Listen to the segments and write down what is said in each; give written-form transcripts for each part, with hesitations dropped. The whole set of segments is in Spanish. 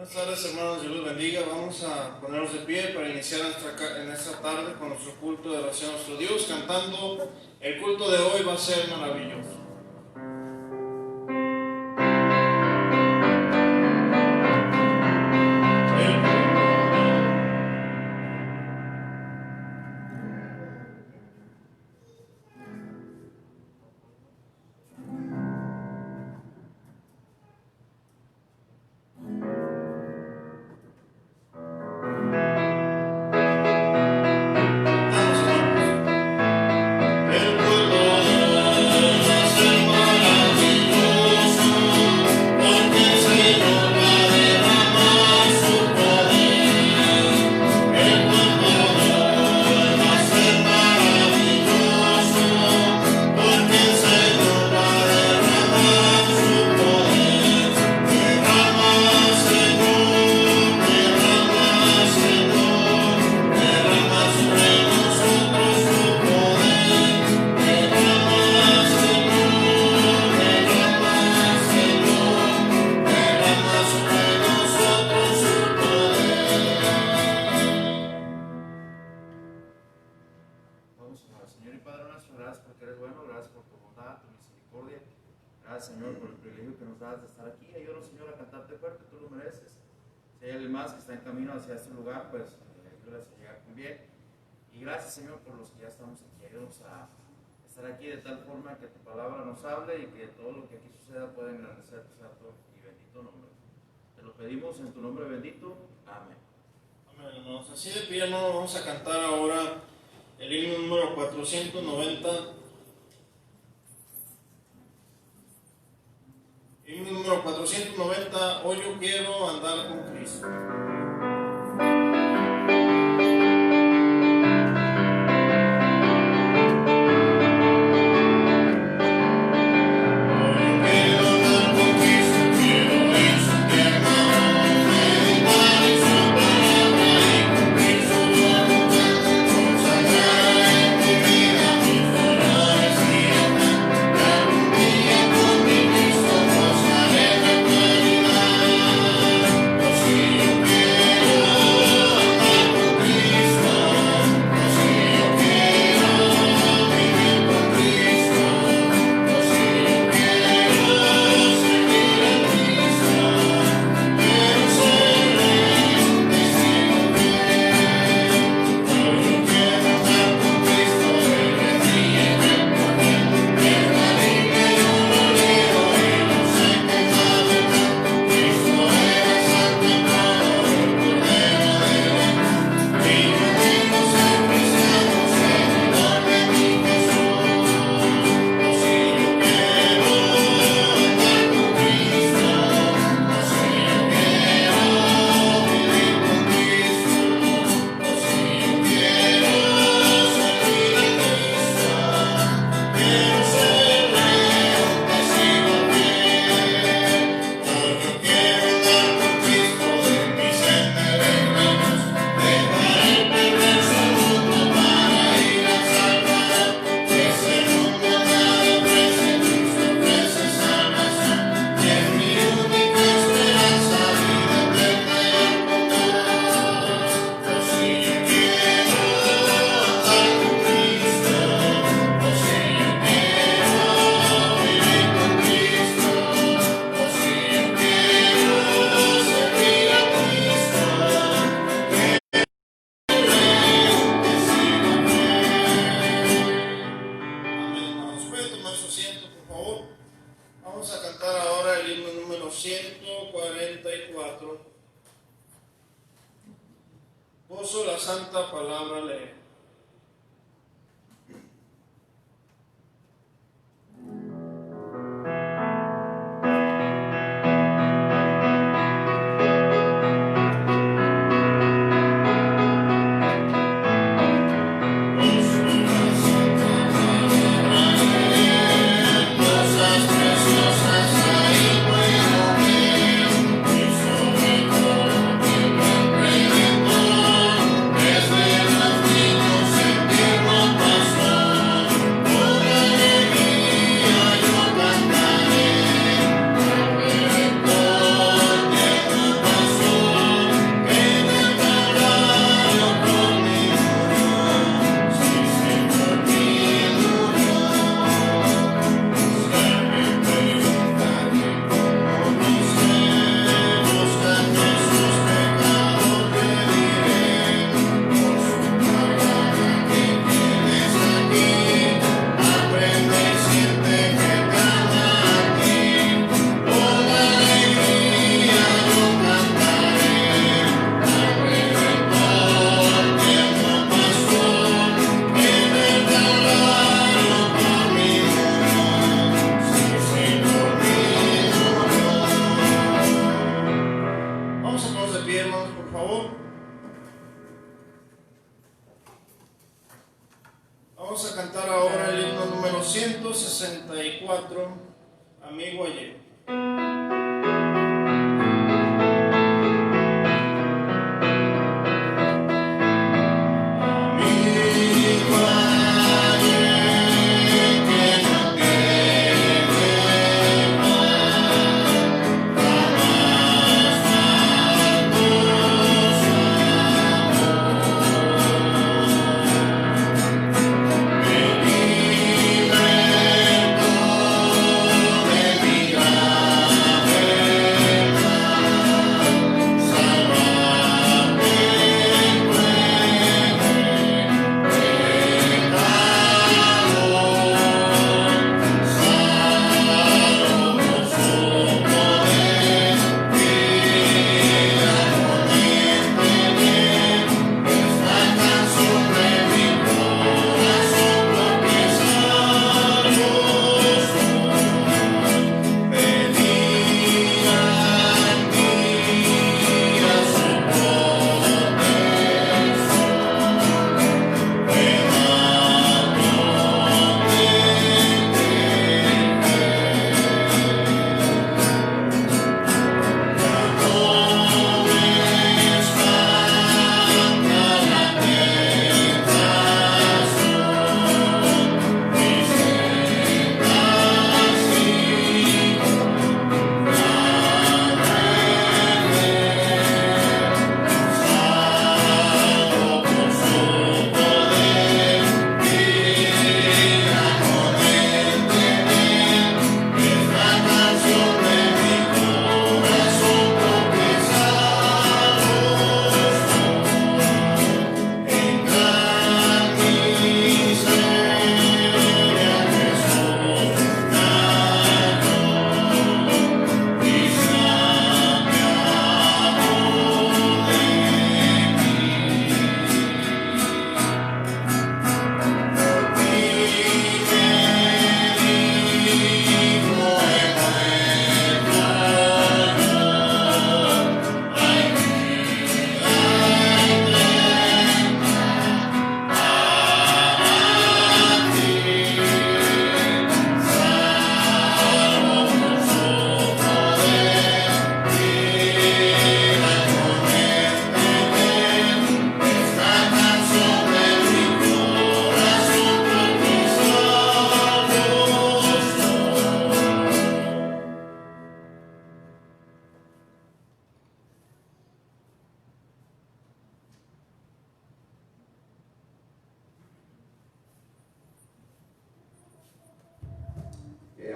Buenas tardes, hermanos, Dios los bendiga. Vamos a ponernos de pie para iniciar en esta tarde con nuestro culto de oración a nuestro Dios, cantando. El culto de hoy va a ser maravilloso. Hacia este lugar, pues ayúdales a llegar con bien. Y gracias, Señor, por los que ya estamos aquí. Ayúdanos a estar aquí de tal forma que tu palabra nos hable y que todo lo que aquí suceda pueda engrandecer tu santo y bendito nombre. Te lo pedimos en tu nombre bendito. Amén. Amén, hermanos. Así de pie, hermanos, vamos a cantar ahora el himno número 490. Himno número 490, hoy yo quiero andar con Cristo. Gozo la santa palabra lee. Desde las 64, amigo ayer.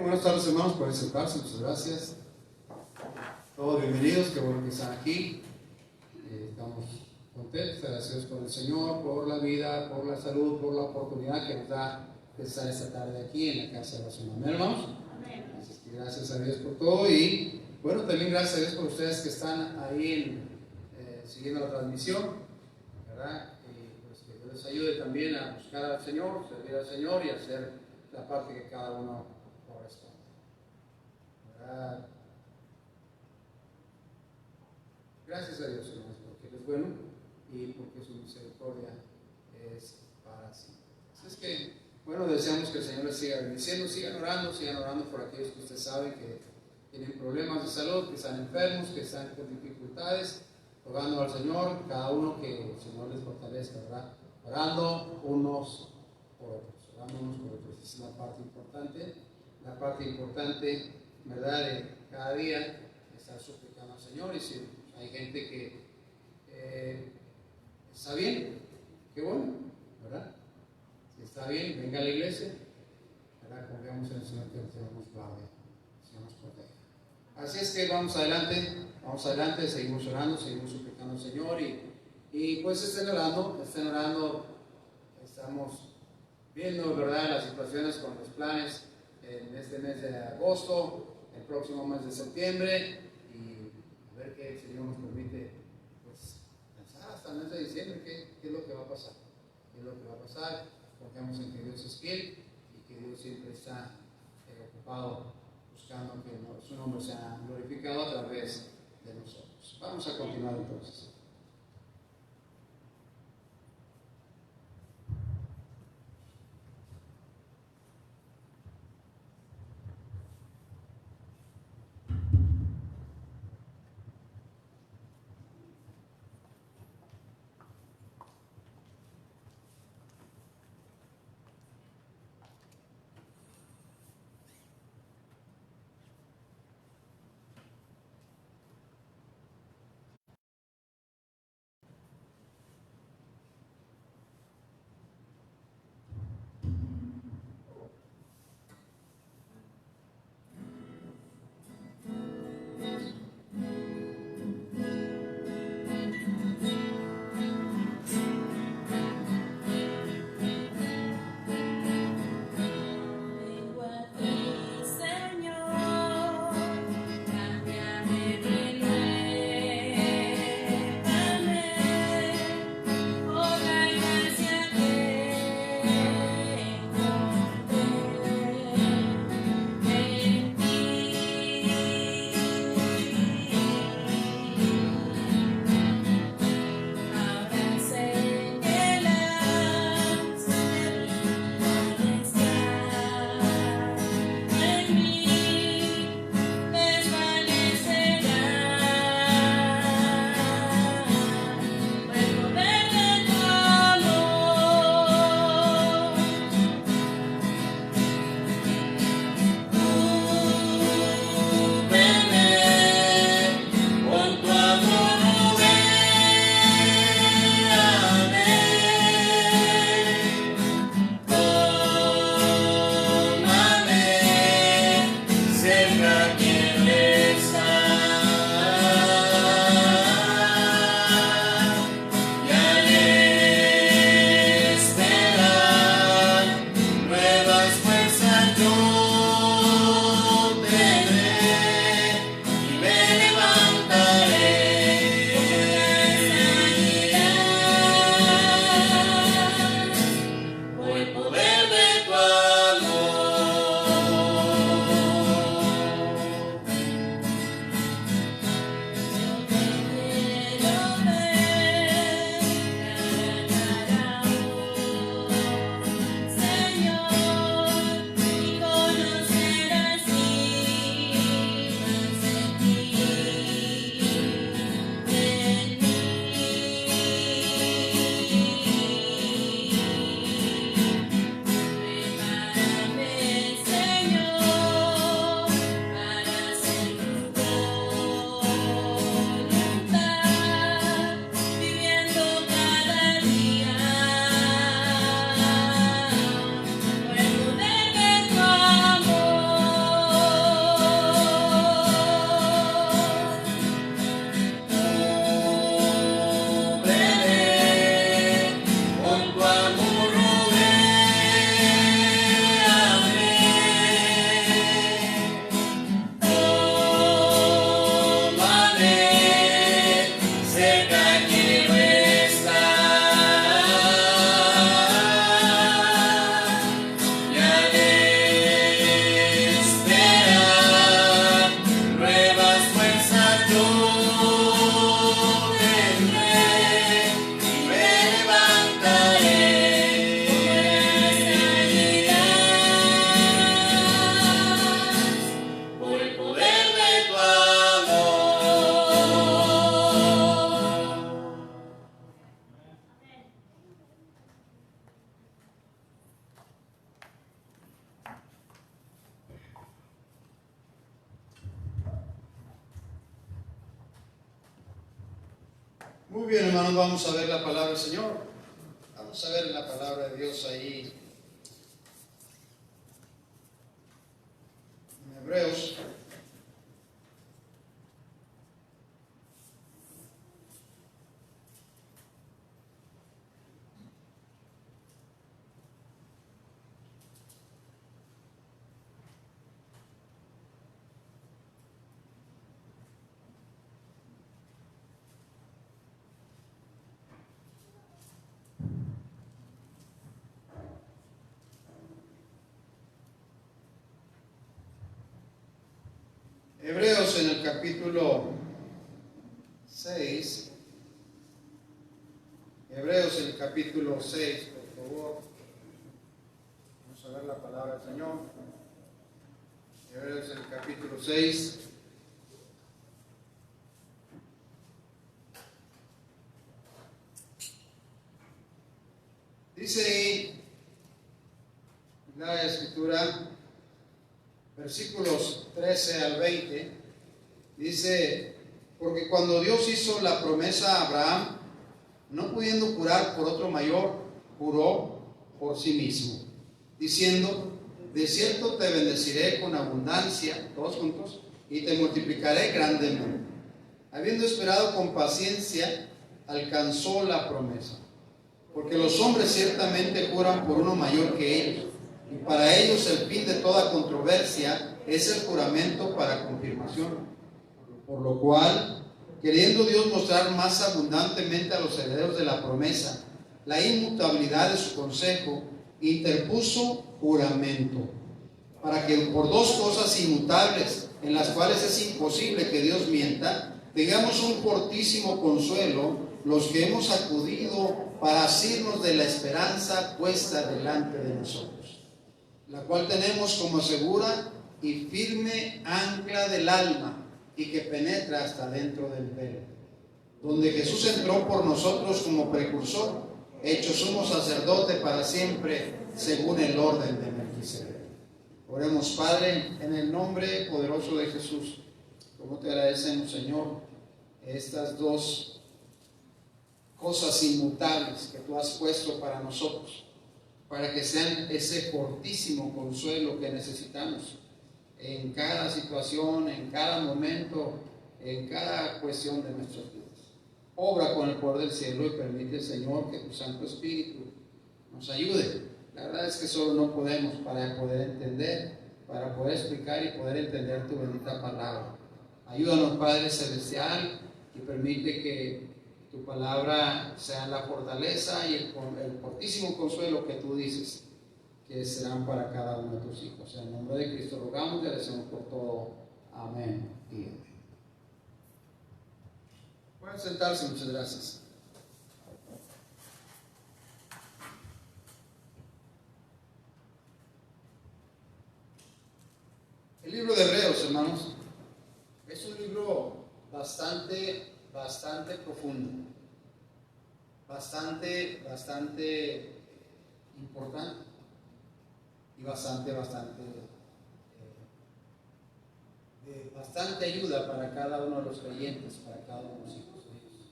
Buenas tardes, hermanos, por sentarse, muchas gracias. Todos bienvenidos, qué bueno que están aquí. Estamos contentos, agradecidos con el Señor por la vida, por la salud, por la oportunidad que nos da de estar esta tarde aquí en la casa de oración. Amén, hermanos. Así que gracias a Dios por todo y bueno, también gracias a Dios por ustedes que están ahí siguiendo la transmisión, ¿verdad? Y pues que Dios les ayude también a buscar al Señor, servir al Señor y hacer la parte que cada uno corresponde, ¿verdad? Gracias a Dios, hermanos, porque Él es bueno y porque su misericordia es para siempre. Así es que, bueno, deseamos que el Señor les siga bendiciendo, sigan orando por aquellos que ustedes saben que tienen problemas de salud, que están enfermos, que están con dificultades, rogando al Señor, cada uno que el Señor les fortalezca, ¿verdad? Orando unos por otros, Esa es la parte importante, ¿verdad? De cada día, estar suplicando al Señor. Y si hay gente que está bien, qué bueno, ¿verdad? Si está bien, venga a la iglesia, ¿verdad? Confiamos en el Señor que el Señor nos guarde, el Señor nos proteja. Así es que vamos adelante, seguimos orando, seguimos suplicando al Señor y pues estén orando, estamos viendo, ¿verdad?, las situaciones con los planes en este mes de agosto, el próximo mes de septiembre y a ver qué el Señor nos permite, pues, pensar hasta el mes de diciembre qué es lo que va a pasar. Confiamos en que Dios es fiel y que Dios siempre está ocupado buscando que su nombre sea glorificado a través de nosotros. Vamos a continuar entonces. Muy bien, hermanos, vamos a ver la palabra del Señor. Vamos a ver la palabra de Dios ahí en Hebreos. Hebreos en el capítulo 6. Hebreos en el capítulo 6, por favor. Vamos a ver la palabra del Señor. Hebreos en el capítulo 6. Dice ahí la escritura, versículos 13 al 20, dice: porque cuando Dios hizo la promesa a Abraham, no pudiendo jurar por otro mayor, juró por sí mismo, diciendo: de cierto te bendeciré con abundancia, todos juntos, y te multiplicaré grandemente. Habiendo esperado con paciencia, alcanzó la promesa. Porque los hombres ciertamente juran por uno mayor que ellos, y para ellos el fin de toda controversia es el juramento para confirmación. Por lo cual, queriendo Dios mostrar más abundantemente a los herederos de la promesa la inmutabilidad de su consejo, interpuso juramento, para que por dos cosas inmutables, en las cuales es imposible que Dios mienta, tengamos un fortísimo consuelo los que hemos acudido para asirnos de la esperanza puesta delante de nosotros, la cual tenemos como segura y firme ancla del alma, y que penetra hasta dentro del velo, donde Jesús entró por nosotros como precursor, hecho sumo sacerdote para siempre, según el orden de Melquisedec. Oremos, Padre, en el nombre poderoso de Jesús. Como te agradecemos, Señor, estas dos cosas inmutables que tú has puesto para nosotros, para que sean ese fortísimo consuelo que necesitamos en cada situación, en cada momento, en cada cuestión de nuestras vidas. Obra con el poder del cielo y permite, Señor, que tu Santo Espíritu nos ayude. La verdad es que solo no podemos, para poder entender, para poder explicar y poder entender tu bendita palabra. Ayúdanos, Padre Celestial, y permite que tu palabra sea la fortaleza y el fortísimo consuelo que tú dices que serán para cada uno de tus hijos. En el nombre de Cristo rogamos y agradecemos por todo. Amén y amén. Pueden sentarse, muchas gracias. El libro de Hebreos, hermanos, es un libro bastante profundo, bastante importante y bastante ayuda para cada uno de los creyentes, para cada uno de los hijos de Dios.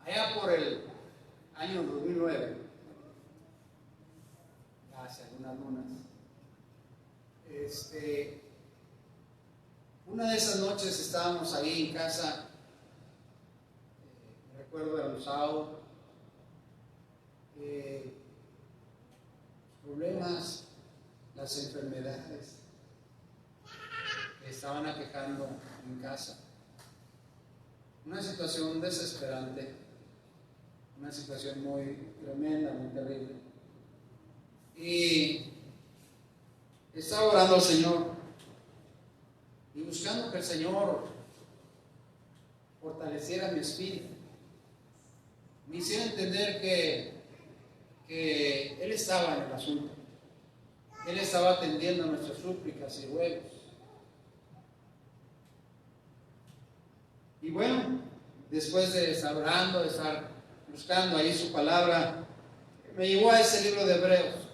Allá por el año 2009, hace algunas lunas, una de esas noches estábamos ahí en casa, recuerdo era un sábado, los problemas, las enfermedades que estaban aquejando en casa, una situación desesperante, una situación muy tremenda, muy terrible, y estaba orando al Señor y buscando que el Señor fortaleciera mi espíritu, me hiciera entender que Él estaba en el asunto, Él estaba atendiendo nuestras súplicas y ruegos. Y bueno, después de estar orando, de estar buscando ahí su palabra, me llevó a ese libro de Hebreos,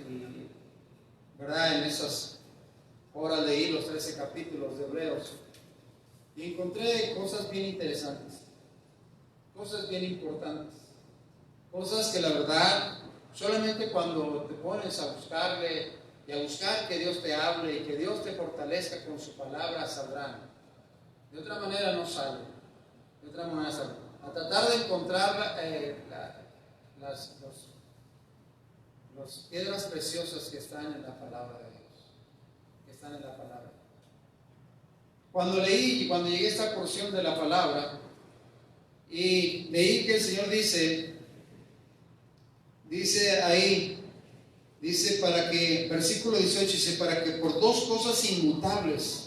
y, ¿verdad? En esas Ahora leí los 13 capítulos de Hebreos y encontré cosas bien interesantes, cosas bien importantes, cosas que la verdad solamente cuando te pones a buscarle y a buscar que Dios te hable y que Dios te fortalezca con su palabra saldrán. De otra manera no sale. De otra manera sale. A tratar de encontrar las piedras preciosas que están en la palabra de Dios, que están en la palabra. Cuando leí y cuando llegué a esta porción de la palabra y leí que el Señor dice ahí, dice para que, versículo 18 dice, para que por dos cosas inmutables,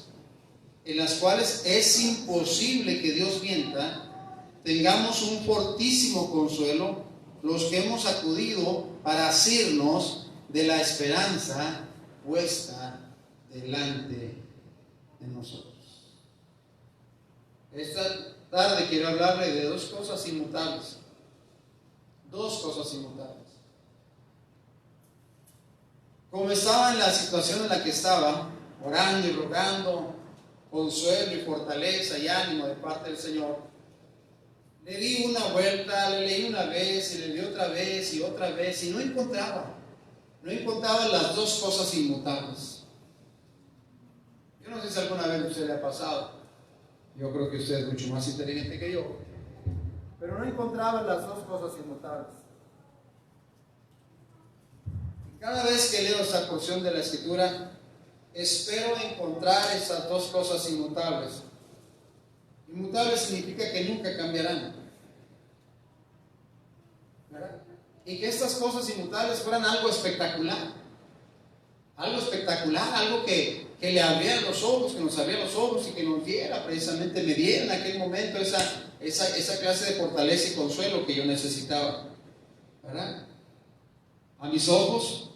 en las cuales es imposible que Dios mienta, tengamos un fortísimo consuelo, los que hemos acudido para asirnos de la esperanza puesta delante de nosotros. Esta tarde quiero hablarle de dos cosas inmutables. Dos cosas inmutables. Como estaba en la situación en la que estaba, orando y rogando consuelo y fortaleza y ánimo de parte del Señor, le di una vuelta, le leí una vez y le di otra vez y no encontraba las dos cosas inmutables. Yo no sé si alguna vez a usted le ha pasado, yo creo que usted es mucho más inteligente que yo, pero no encontraba las dos cosas inmutables. Y cada vez que leo esta porción de la Escritura, espero encontrar esas dos cosas inmutables. Inmutables significa que nunca cambiarán, ¿verdad? Y que estas cosas inmutables fueran algo espectacular, algo que le abriera los ojos, que nos abriera los ojos y que nos diera, precisamente me diera en aquel momento esa clase de fortaleza y consuelo que yo necesitaba, ¿verdad? A mis ojos,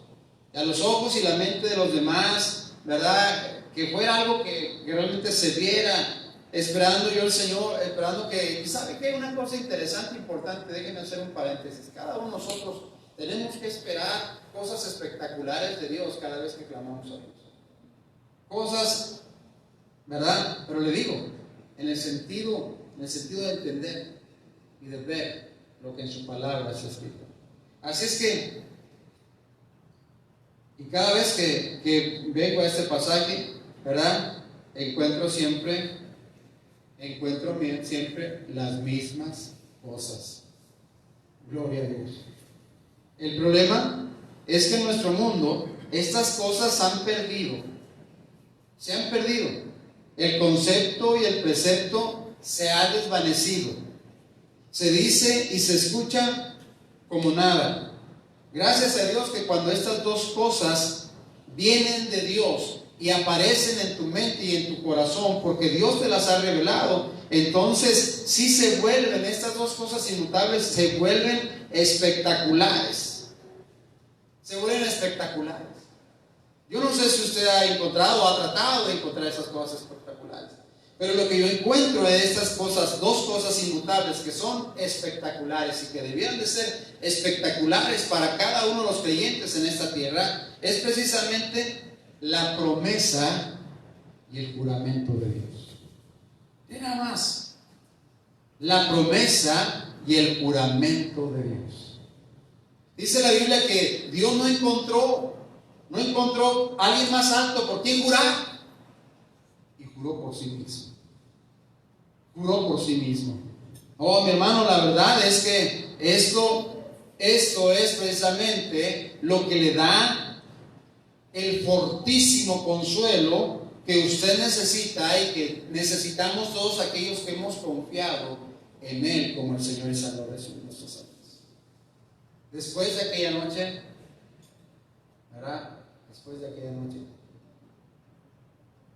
a los ojos y la mente de los demás, ¿verdad? Que fuera algo que realmente se viera, esperando yo al Señor, esperando que, ¿sabe qué? Una cosa interesante, importante, déjenme hacer un paréntesis. Cada uno de nosotros tenemos que esperar cosas espectaculares de Dios cada vez que clamamos a Dios. Cosas, ¿verdad? Pero le digo, en el sentido de entender y de ver lo que en su palabra se ha escrito. Así es que, y cada vez que vengo a este pasaje, ¿verdad? Encuentro siempre las mismas cosas. Gloria a Dios. El problema es que en nuestro mundo estas cosas se han perdido. El concepto y el precepto se ha desvanecido. Se dice y se escucha como nada. Gracias a Dios que cuando estas dos cosas vienen de Dios y aparecen en tu mente y en tu corazón, porque Dios te las ha revelado, entonces sí se vuelven, estas dos cosas inmutables se vuelven espectaculares. Yo no sé si usted ha encontrado o ha tratado de encontrar esas cosas espectaculares, pero lo que yo encuentro de estas cosas, dos cosas inmutables que son espectaculares y que debieran de ser espectaculares para cada uno de los creyentes en esta tierra, es precisamente la promesa y el juramento de Dios. Y nada más. La promesa y el juramento de Dios. Dice la Biblia que Dios no encontró a alguien más alto por quien jurar, y juró por sí mismo. Oh, mi hermano, la verdad es que esto es precisamente lo que le da el fortísimo consuelo que usted necesita y que necesitamos todos aquellos que hemos confiado en Él como el Señor y Salvador de nuestras almas. Después de aquella noche, ¿verdad?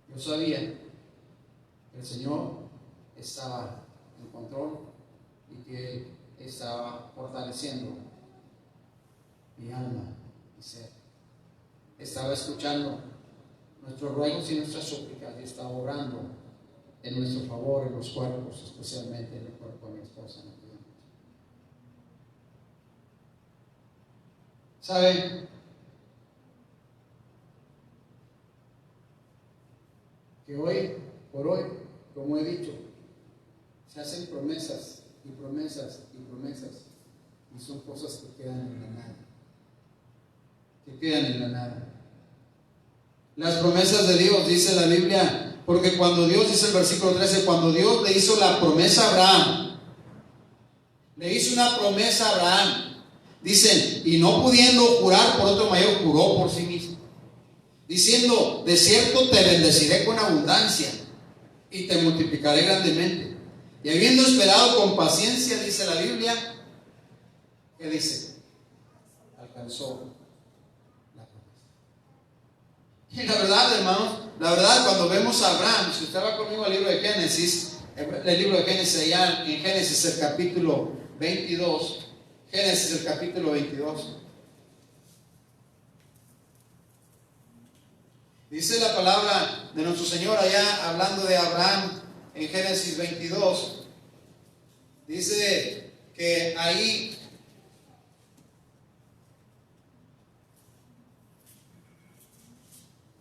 Yo sabía que el Señor estaba en control y que Él estaba fortaleciendo mi alma y ser. Estaba escuchando nuestros ruegos y nuestras súplicas y estaba orando en nuestro favor en los cuerpos, especialmente en el cuerpo de mi esposa. ¿Saben? que hoy por hoy, como he dicho, se hacen promesas y promesas y promesas, y son cosas que quedan en la nada, que quedan en la nada. Las promesas de Dios, dice la Biblia, porque cuando Dios, dice el versículo 13, cuando Dios le hizo la promesa a Abraham, le hizo una promesa a Abraham, dicen, y no pudiendo jurar por otro mayor, juró por sí mismo, diciendo, de cierto te bendeciré con abundancia y te multiplicaré grandemente. Y habiendo esperado con paciencia, dice la Biblia, ¿qué dice? Alcanzó la promesa. Y la verdad, hermanos, la verdad, cuando vemos a Abraham, si usted va conmigo al libro de Génesis, el libro de Génesis, allá en Génesis el capítulo 22, Génesis el capítulo 22, dice la palabra de nuestro Señor allá, hablando de Abraham en Génesis 22, dice que ahí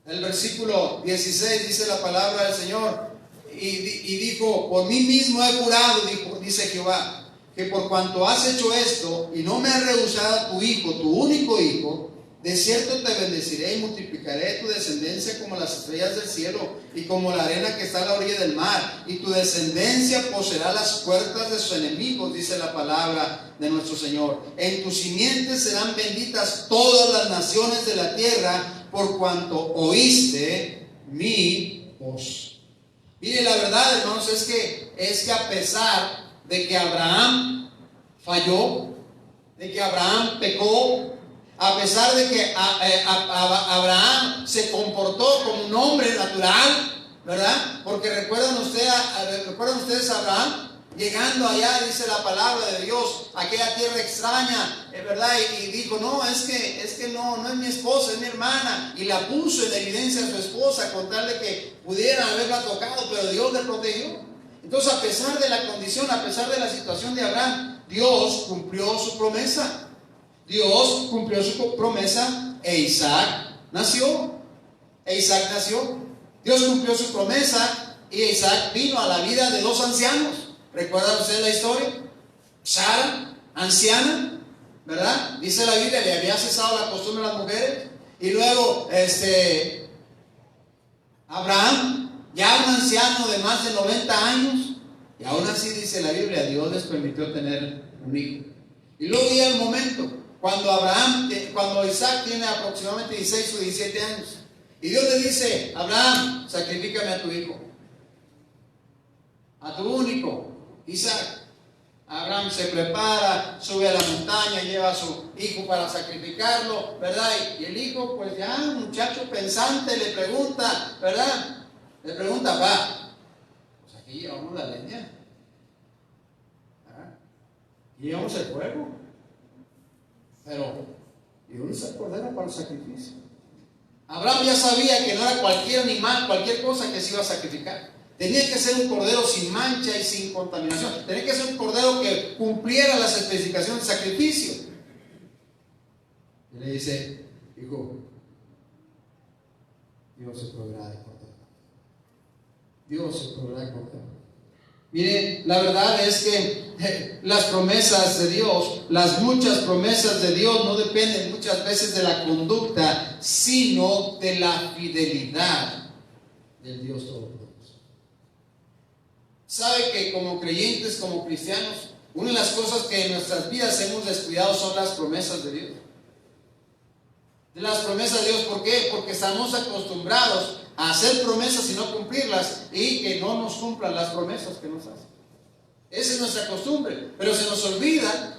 el versículo 16 dice la palabra del Señor, y dijo, por mí mismo he jurado, dice Jehová, que por cuanto has hecho esto y no me has rehusado a tu hijo, tu único hijo, de cierto te bendeciré y multiplicaré tu descendencia como las estrellas del cielo y como la arena que está a la orilla del mar, y tu descendencia poseerá las puertas de sus enemigos, dice la palabra de nuestro Señor. En tus simientes serán benditas todas las naciones de la tierra, por cuanto oíste mi voz. Mire, la verdad, hermanos, es que a pesar de que Abraham falló, de que Abraham pecó, a pesar de que Abraham se comportó como un hombre natural, ¿verdad? Porque recuerdan ustedes a Abraham llegando allá, dice la palabra de Dios, aquella tierra extraña, ¿verdad? Y dijo, no, es que no es mi esposa, es mi hermana, y la puso en evidencia a su esposa con tal de que pudieran haberla tocado, pero Dios le protegió. Entonces, a pesar de la condición, a pesar de la situación de Abraham, Dios cumplió su promesa. Dios cumplió su promesa e Isaac nació. Dios cumplió su promesa y Isaac vino a la vida de dos ancianos. ¿Recuerdan ustedes la historia? Sara, anciana, ¿verdad? Dice la Biblia, le había cesado la costumbre a las mujeres. Y luego, Abraham, ya un anciano de más de 90 años. Y aún así, dice la Biblia, Dios les permitió tener un hijo. Y luego llega el momento cuando Isaac tiene aproximadamente 16 o 17 años. Y Dios le dice, Abraham, sacrifícame a tu hijo, a tu único, Isaac. Abraham se prepara, sube a la montaña, lleva a su hijo para sacrificarlo, ¿verdad? Y el hijo, pues ya, un muchacho pensante, le pregunta, ¿verdad? Le pregunta, va, pues aquí llevamos la leña, ¿verdad? Llevamos el fuego, pero ¿y dónde está el cordero para el sacrificio? Abraham ya sabía que no era cualquier animal, cualquier cosa que se iba a sacrificar. Tenía que ser un cordero sin mancha y sin contaminación. Tenía que ser un cordero que cumpliera las especificaciones de sacrificio. Y le dice, hijo, Dios se proveerá de cordero. Dios se proveerá de cordero. Mire, la verdad es que las promesas de Dios, las muchas promesas de Dios no dependen muchas veces de la conducta, sino de la fidelidad del Dios Todopoderoso. Sabe que como creyentes, como cristianos, una de las cosas que en nuestras vidas hemos descuidado son las promesas de Dios. De las promesas de Dios, ¿por qué? Porque estamos acostumbrados a hacer promesas y no cumplirlas, y que no nos cumplan las promesas que nos hacen. Esa es nuestra costumbre, pero se nos olvida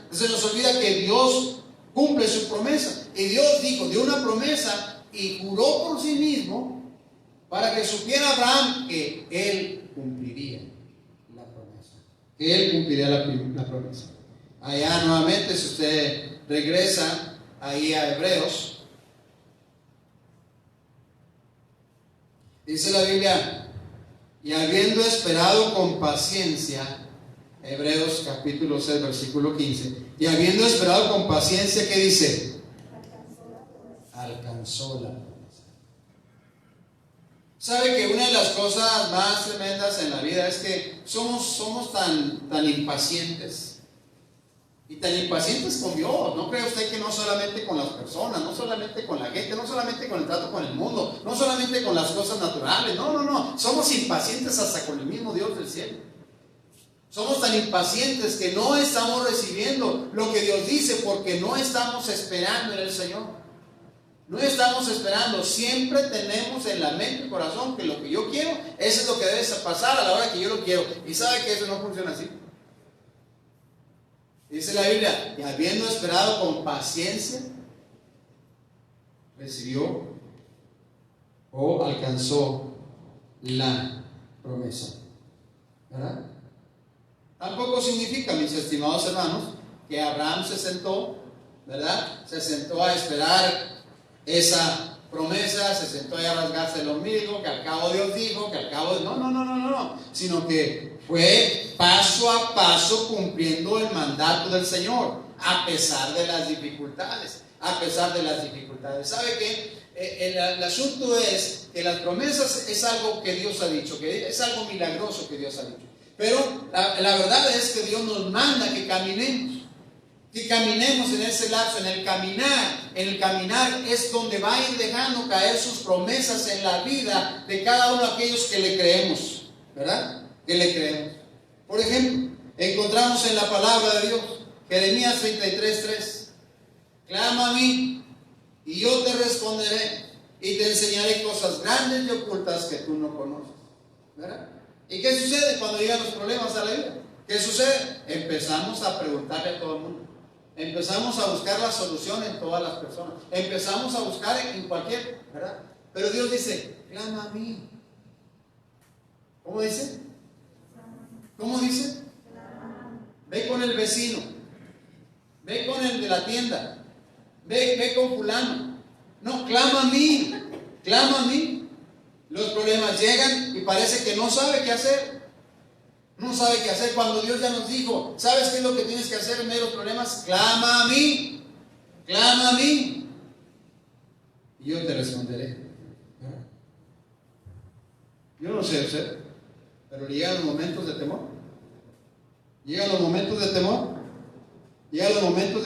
que Dios cumple su promesa. Y Dios dijo, dio una promesa y juró por sí mismo para que supiera Abraham que él cumpliría la promesa. Que él cumpliría la promesa. Allá nuevamente, si usted regresa ahí a Hebreos, dice la Biblia, y habiendo esperado con paciencia, Hebreos capítulo 6, versículo 15, y habiendo esperado con paciencia, ¿qué dice? Alcanzó la promesa. O Sabe que una de las cosas más tremendas en la vida es que somos tan impacientes. Y tan impacientes con Dios. ¿No cree usted que no solamente con las personas, no solamente con la gente, no solamente con el trato con el mundo, no solamente con las cosas naturales? No. Somos impacientes hasta con el mismo Dios del cielo. Somos tan impacientes que no estamos recibiendo lo que Dios dice porque no estamos esperando en el Señor. No estamos esperando. Siempre tenemos en la mente y corazón que lo que yo quiero, eso es lo que debe pasar a la hora que yo lo quiero. Y sabe que eso no funciona así. Dice la Biblia, y habiendo esperado con paciencia, recibió o alcanzó la promesa. ¿Verdad? Tampoco significa, mis estimados hermanos, que Abraham se sentó, ¿verdad? Se sentó a esperar esa promesa, se sentó a rasgarse el ombligo, que al cabo Dios dijo, que al cabo... No, sino que fue paso a paso cumpliendo el mandato del Señor, a pesar de las dificultades, ¿Sabe qué? El asunto es que las promesas es algo que Dios ha dicho, que es algo milagroso que Dios ha dicho. Pero la verdad es que Dios nos manda que caminemos en ese lapso. En el caminar es donde va a ir dejando caer sus promesas en la vida de cada uno de aquellos que le creemos, ¿verdad? Que le creemos. Por ejemplo, encontramos en la palabra de Dios, Jeremías 33:3, clama a mí y yo te responderé y te enseñaré cosas grandes y ocultas que tú no conoces, ¿verdad? ¿Y qué sucede cuando llegan los problemas a la vida? ¿Qué sucede? Empezamos a preguntarle a todo el mundo. Empezamos a buscar la solución en todas las personas. Empezamos a buscar en cualquier, ¿verdad? Pero Dios dice, clama a mí. ¿Cómo dice? Ve con el vecino. Ve con el de la tienda. Ve con fulano. No, clama a mí. Los problemas llegan y parece que no sabe qué hacer. Cuando Dios ya nos dijo, ¿sabes qué es lo que tienes que hacer en medio de los problemas? Clama a mí. Y yo te responderé. Yo no sé usted, pero llegan los momentos de temor. ¿Llegan los momentos de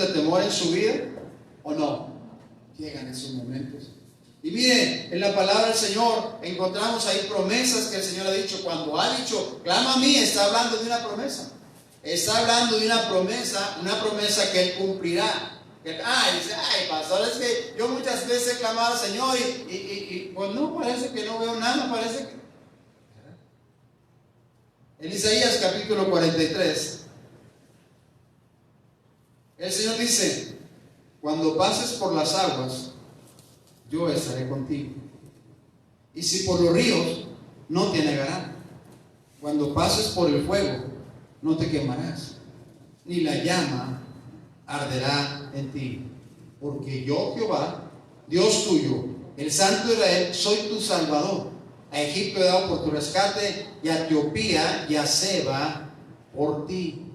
temor en su vida o no? Llegan esos momentos. Y mire, en la palabra del Señor encontramos ahí promesas que el Señor ha dicho. Cuando ha dicho, clama a mí, está hablando de una promesa. Una promesa que Él cumplirá. Dice, pastor, es que yo muchas veces he clamado al Señor y pues no, parece que no veo nada, parece que... En Isaías capítulo 43, el Señor dice, cuando pases por las aguas, yo estaré contigo. Y si por los ríos, no te anegarán. Cuando pases por el fuego, no te quemarás, ni la llama arderá en ti. Porque yo, Jehová, Dios tuyo, el Santo de Israel, soy tu Salvador. A Egipto he dado por tu rescate, y a Etiopía y a Seba por ti.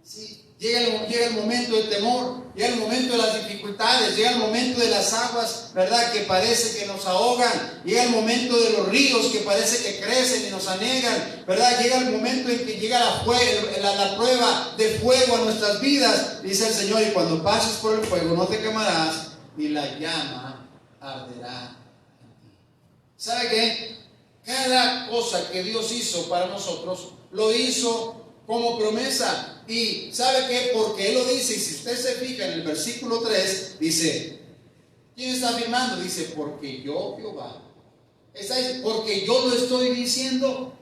Sí. Llega el momento del temor, llega el momento de las dificultades, llega el momento de las aguas, ¿verdad?, que parece que nos ahogan, llega el momento de los ríos que parece que crecen y nos anegan, ¿verdad? Llega el momento en que llega la prueba de fuego a nuestras vidas, dice el Señor, y cuando pases por el fuego no te quemarás, ni la llama arderá en ti. ¿Sabe qué? Cada cosa que Dios hizo para nosotros, lo hizo como promesa. Y ¿sabe qué? Porque Él lo dice, y si usted se fija en el versículo 3, dice, ¿quién está afirmando? Dice, porque yo, Jehová, porque yo lo estoy diciendo.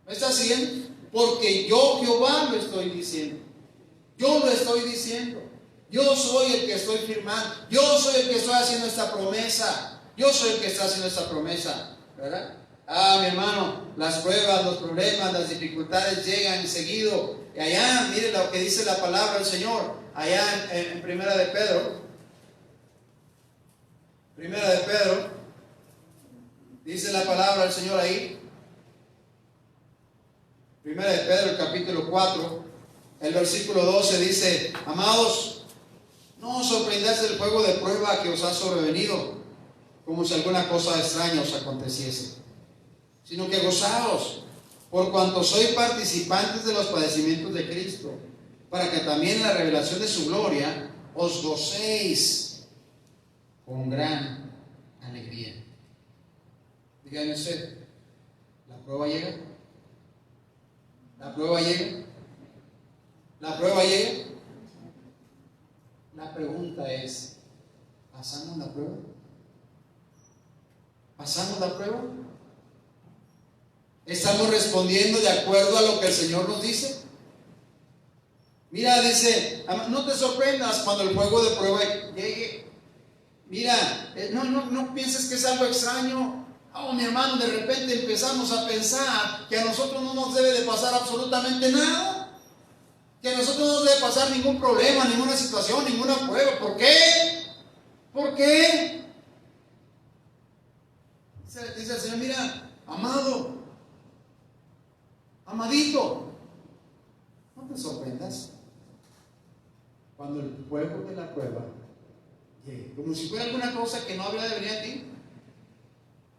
¿Me está siguiendo? Porque yo, Jehová, lo estoy diciendo. Yo lo estoy diciendo. Yo soy el que estoy firmando. Yo soy el que estoy haciendo esta promesa. ¿Verdad? Mi hermano, las pruebas, los problemas, las dificultades llegan seguido. Y allá, mire lo que dice la palabra del Señor, allá en Primera de Pedro, dice la palabra del Señor ahí, Primera de Pedro, el capítulo 4, el versículo 12 dice, amados, no os sorprendáis del fuego de prueba que os ha sobrevenido, como si alguna cosa extraña os aconteciese, sino que gozaos, por cuanto sois participantes de los padecimientos de Cristo, para que también en la revelación de su gloria os gocéis con gran alegría. Díganme usted, ¿la prueba llega? ¿La prueba llega? ¿La prueba llega? La pregunta es, ¿pasamos la prueba? ¿Pasamos la prueba? ¿Estamos respondiendo de acuerdo a lo que el Señor nos dice? Mira, dice, no te sorprendas cuando el fuego de prueba llegue. Mira, no pienses que es algo extraño. Oh, mi hermano, de repente empezamos a pensar que a nosotros no nos debe de pasar absolutamente nada, que a nosotros no nos debe pasar ningún problema, ninguna situación, ninguna prueba. ¿Por qué? ¿Por qué? Dice el Señor, mira, amado, amadito, no te sorprendas cuando el fuego de la prueba llegue, como si fuera alguna cosa que no habría de venir a ti.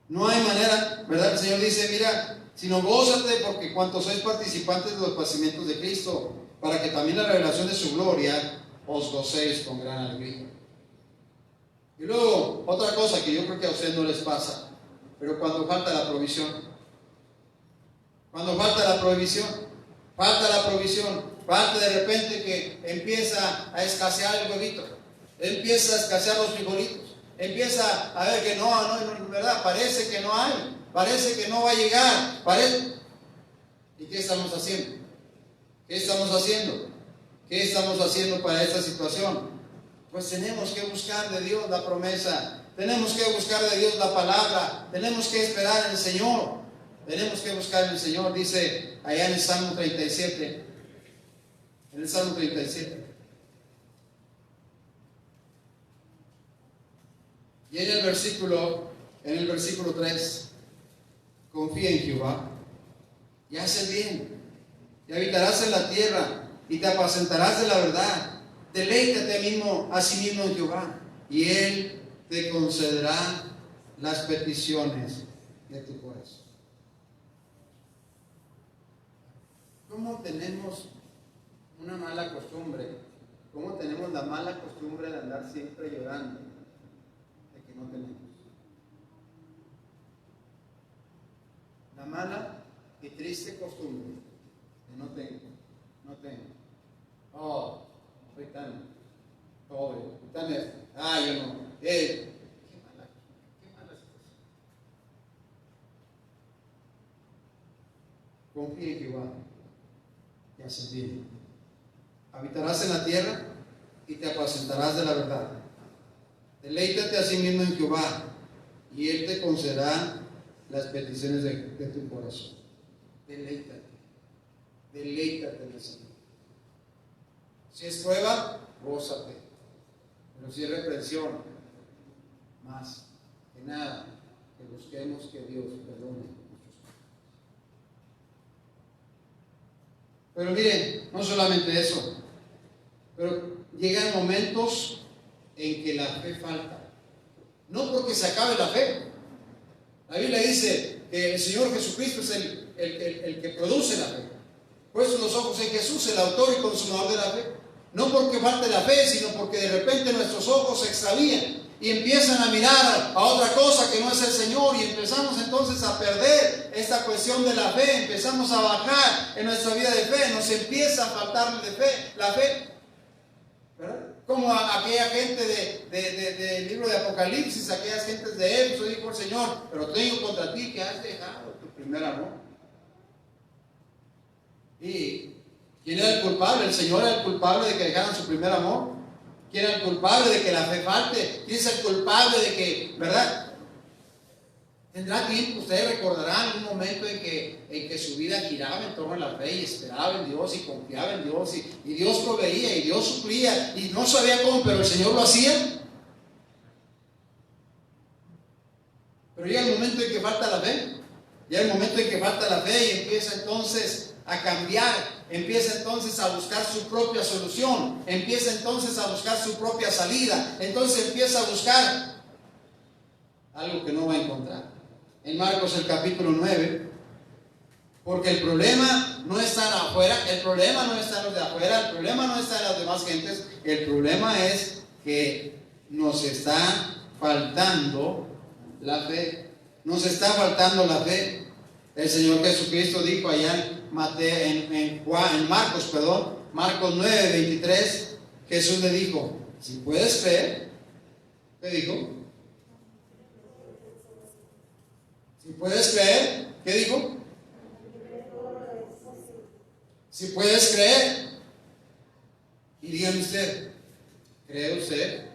No hay manera, ¿verdad? El Señor dice, mira, sino gózate, porque cuanto sois participantes de los padecimientos de Cristo, para que también la revelación de su gloria os gocéis con gran alegría. Y luego, otra cosa que yo creo que a ustedes no les pasa, pero cuando falta la provisión, falta la provisión, falta de repente que empieza a escasear el huevito, empieza a escasear los frijolitos, empieza a ver que no, ¿verdad? Parece que no hay, parece que no va a llegar, ¿Y qué estamos haciendo? ¿Qué estamos haciendo para esta situación? Pues tenemos que buscar de Dios la promesa, tenemos que buscar de Dios la palabra, tenemos que esperar en el Señor, dice allá en el Salmo 37, y en el versículo 3, confía en Jehová y haz el bien, y habitarás en la tierra, y te apacentarás de la verdad. Deleítate a sí mismo en Jehová, y Él te concederá las peticiones de tu corazón. ¿Cómo tenemos una mala costumbre? ¿Cómo tenemos la mala costumbre de andar siempre llorando de que no tenemos? La mala y triste costumbre de no tengo. Oh, soy tan pobre, yo no. Qué mala situación. Confía en Jehová y haz el bien. Habitarás en la tierra y te apacentarás de la verdad. Deleítate a sí mismo en Jehová, y Él te concederá las peticiones de tu corazón. Deleítate en el Señor. Si es prueba, gózate. Pero si es reprensión, más que nada, que busquemos que Dios perdone nuestros pecados. Pero miren, no solamente eso, pero llegan momentos en que la fe falta. No porque se acabe la fe. La Biblia dice que el Señor Jesucristo es el que produce la fe. Puestos los ojos en Jesús, el autor y consumador de la fe. No porque falte la fe, sino porque de repente nuestros ojos se extravían y empiezan a mirar a otra cosa que no es el Señor, y empezamos entonces a perder esta cuestión de la fe, empezamos a bajar en nuestra vida de fe, nos empieza a faltar la fe, ¿verdad? Como aquella gente del libro de Apocalipsis, aquellas gentes de Éfeso, dijo el Señor, pero tengo contra ti que has dejado tu primer amor. ¿Y quién era el culpable? ¿El Señor era el culpable de que dejaran su primer amor? ¿Quién era el culpable de que la fe falte? ¿Quién es el culpable de que, verdad? Tendrá tiempo, ustedes recordarán un momento en que su vida giraba en torno a la fe y esperaba en Dios y confiaba en Dios, y Dios proveía y Dios suplía y no sabía cómo, pero el Señor lo hacía. Pero llega el momento en que falta la fe, y empieza entonces a cambiar, empieza entonces a buscar su propia solución, empieza entonces a buscar su propia salida, entonces empieza a buscar algo que no va a encontrar. En Marcos el capítulo 9, porque el problema no está afuera, el problema no está en los de afuera, el problema no está en las demás gentes, el problema es que nos está faltando la fe. Nos está faltando la fe. El Señor Jesucristo dijo allá en Marcos 9:23, Jesús le dijo, si puedes creer, ¿qué dijo? Si puedes creer, ¿qué dijo? Si puedes creer. Y dígame usted, ¿cree usted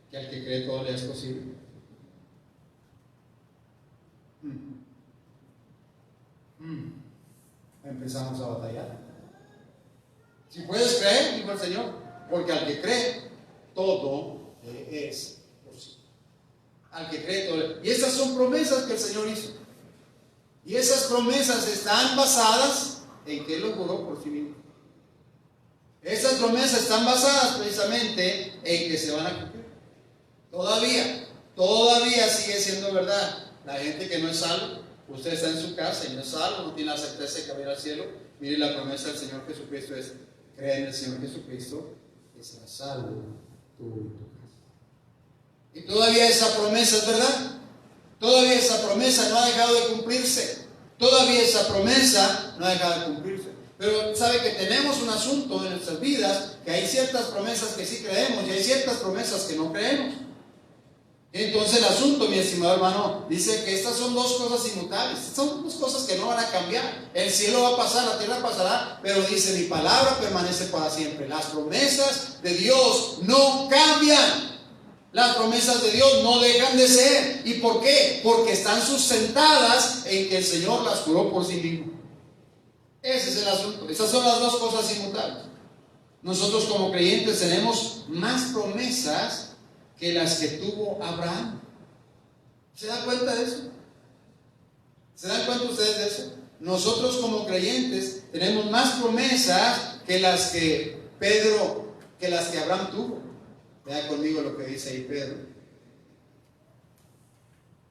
que al que cree todo le es posible? Empezamos a batallar. Si puedes creer, dijo el Señor, porque al que cree todo le es posible. Al que cree todo. Y esas son promesas que el Señor hizo. Y esas promesas están basadas en que Él lo juró por sí mismo. Esas promesas están basadas precisamente en que se van a cumplir. Todavía sigue siendo verdad. La gente que no es salvo, usted está en su casa y no es salvo, no tiene la certeza de que va a ir al cielo. Mire, la promesa del Señor Jesucristo es: cree en el Señor Jesucristo y serás salvo tú y tu casa. Y todavía esa promesa es verdad. Todavía esa promesa no ha dejado de cumplirse. Todavía esa promesa no ha dejado de cumplirse. Pero sabe que tenemos un asunto en nuestras vidas, que hay ciertas promesas que sí creemos y hay ciertas promesas que no creemos. Entonces el asunto, mi estimado hermano, dice que estas son dos cosas inmutables. Son dos cosas que no van a cambiar. El cielo va a pasar, la tierra pasará, pero dice: mi palabra permanece para siempre. Las promesas de Dios no cambian. Las promesas de Dios no dejan de ser. ¿Y por qué? Porque están sustentadas en que el Señor las juró por sí mismo. Ese es el asunto. Esas son las dos cosas inmutables. Nosotros como creyentes tenemos más promesas que las que tuvo Abraham. ¿Se dan cuenta de eso? ¿Se dan cuenta ustedes de eso? Nosotros como creyentes tenemos más promesas que las que Abraham tuvo. Vea conmigo lo que dice ahí Pedro.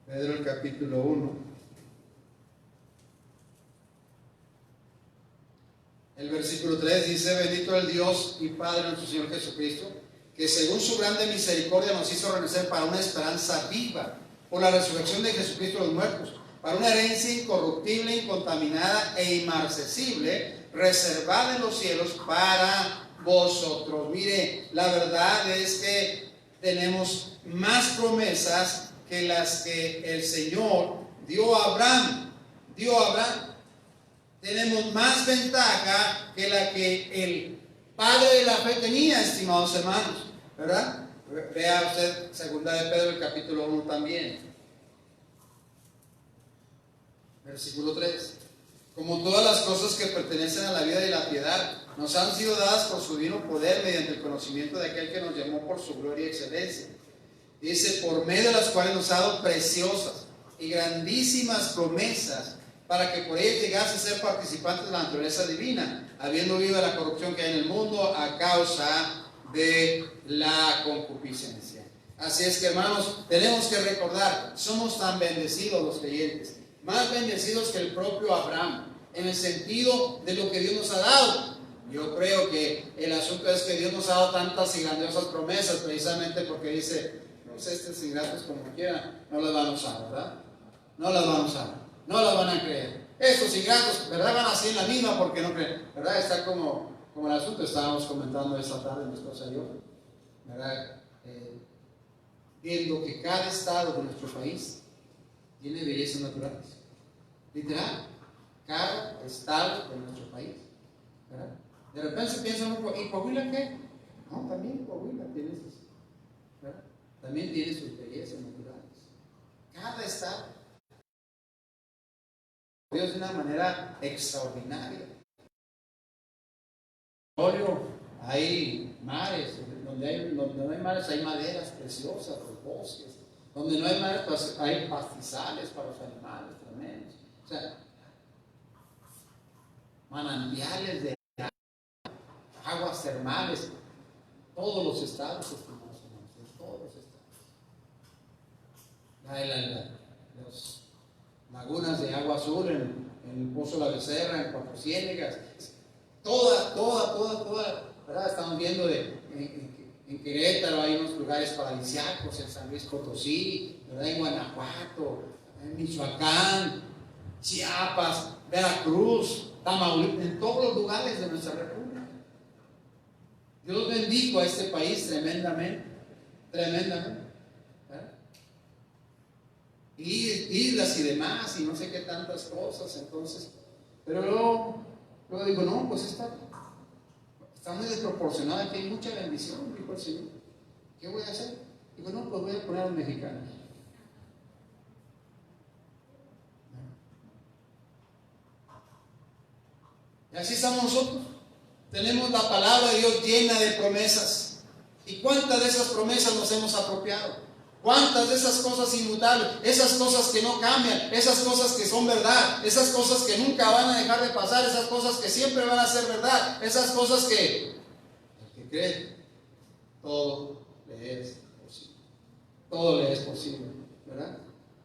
Pedro, el capítulo 1. El versículo 3 dice: bendito el Dios y Padre de nuestro Señor Jesucristo, que según su grande misericordia nos hizo renacer para una esperanza viva, por la resurrección de Jesucristo de los muertos, para una herencia incorruptible, incontaminada e inmarcesible, reservada en los cielos para vosotros. Mire, la verdad es que tenemos más promesas que las que el Señor dio a Abraham. Tenemos más ventaja que la que el padre de la fe tenía, estimados hermanos, ¿verdad? Vea usted segunda de Pedro, el capítulo 1 también. Versículo 3. Como todas las cosas que pertenecen a la vida y la piedad nos han sido dadas por su divino poder mediante el conocimiento de aquel que nos llamó por su gloria y excelencia. Dice: por medio de las cuales nos ha dado preciosas y grandísimas promesas, para que por ellas llegase a ser participantes de la naturaleza divina, habiendo huido de la corrupción que hay en el mundo a causa de la concupiscencia. Así es que, hermanos, tenemos que recordar, somos tan bendecidos los creyentes, más bendecidos que el propio Abraham, en el sentido de lo que Dios nos ha dado. Yo creo que el asunto es que Dios nos ha dado tantas y grandiosas promesas, precisamente porque dice: los ingratos como quieran, no las van a usar, ¿verdad? No las van a usar. No las van a creer. Estos ingratos, ¿verdad? Van así en la misma porque no creen, ¿verdad? Está como el asunto estábamos comentando esta tarde, mi esposa y yo, ¿verdad? Viendo que cada estado de nuestro país tiene bellezas naturales. Literal, cada estado de nuestro país, ¿verdad? De repente se piensa uno: ¿y Coahuila qué? No, también Coahuila tiene sus, ¿verdad? También tiene sus bellezas naturales. Cada estado. Dios de una manera extraordinaria. Hay mares, donde no hay mares hay maderas preciosas, los bosques. Donde no hay mares, pues hay pastizales para los animales tremendos. O sea, manantiales de aguas termales. Todos los estados, estimados hermanos, todos los estados. Las lagunas de agua azul en el Pozo de la Becerra, en Cuatro Ciénegas, toda, ¿verdad? Estamos viendo en Querétaro hay unos lugares paradisíacos, en San Luis Potosí, ¿verdad? En Guanajuato, en Michoacán, Chiapas, Veracruz, Tamaulipas, en todos los lugares de nuestra república. Dios bendijo a este país tremendamente. ¿Verdad? Y islas y demás, y no sé qué tantas cosas, entonces. Pero luego digo, no, pues está muy desproporcionado, aquí hay mucha bendición, dijo el Señor. ¿Qué voy a hacer? Digo, no, pues voy a poner a los mexicanos. Y así estamos nosotros. Tenemos la palabra de Dios llena de promesas. ¿Y cuántas de esas promesas nos hemos apropiado? ¿Cuántas de esas cosas inmutables, esas cosas que no cambian, esas cosas que son verdad, esas cosas que nunca van a dejar de pasar, esas cosas que siempre van a ser verdad, esas cosas que el que cree, todo le es posible? Todo le es posible, ¿verdad?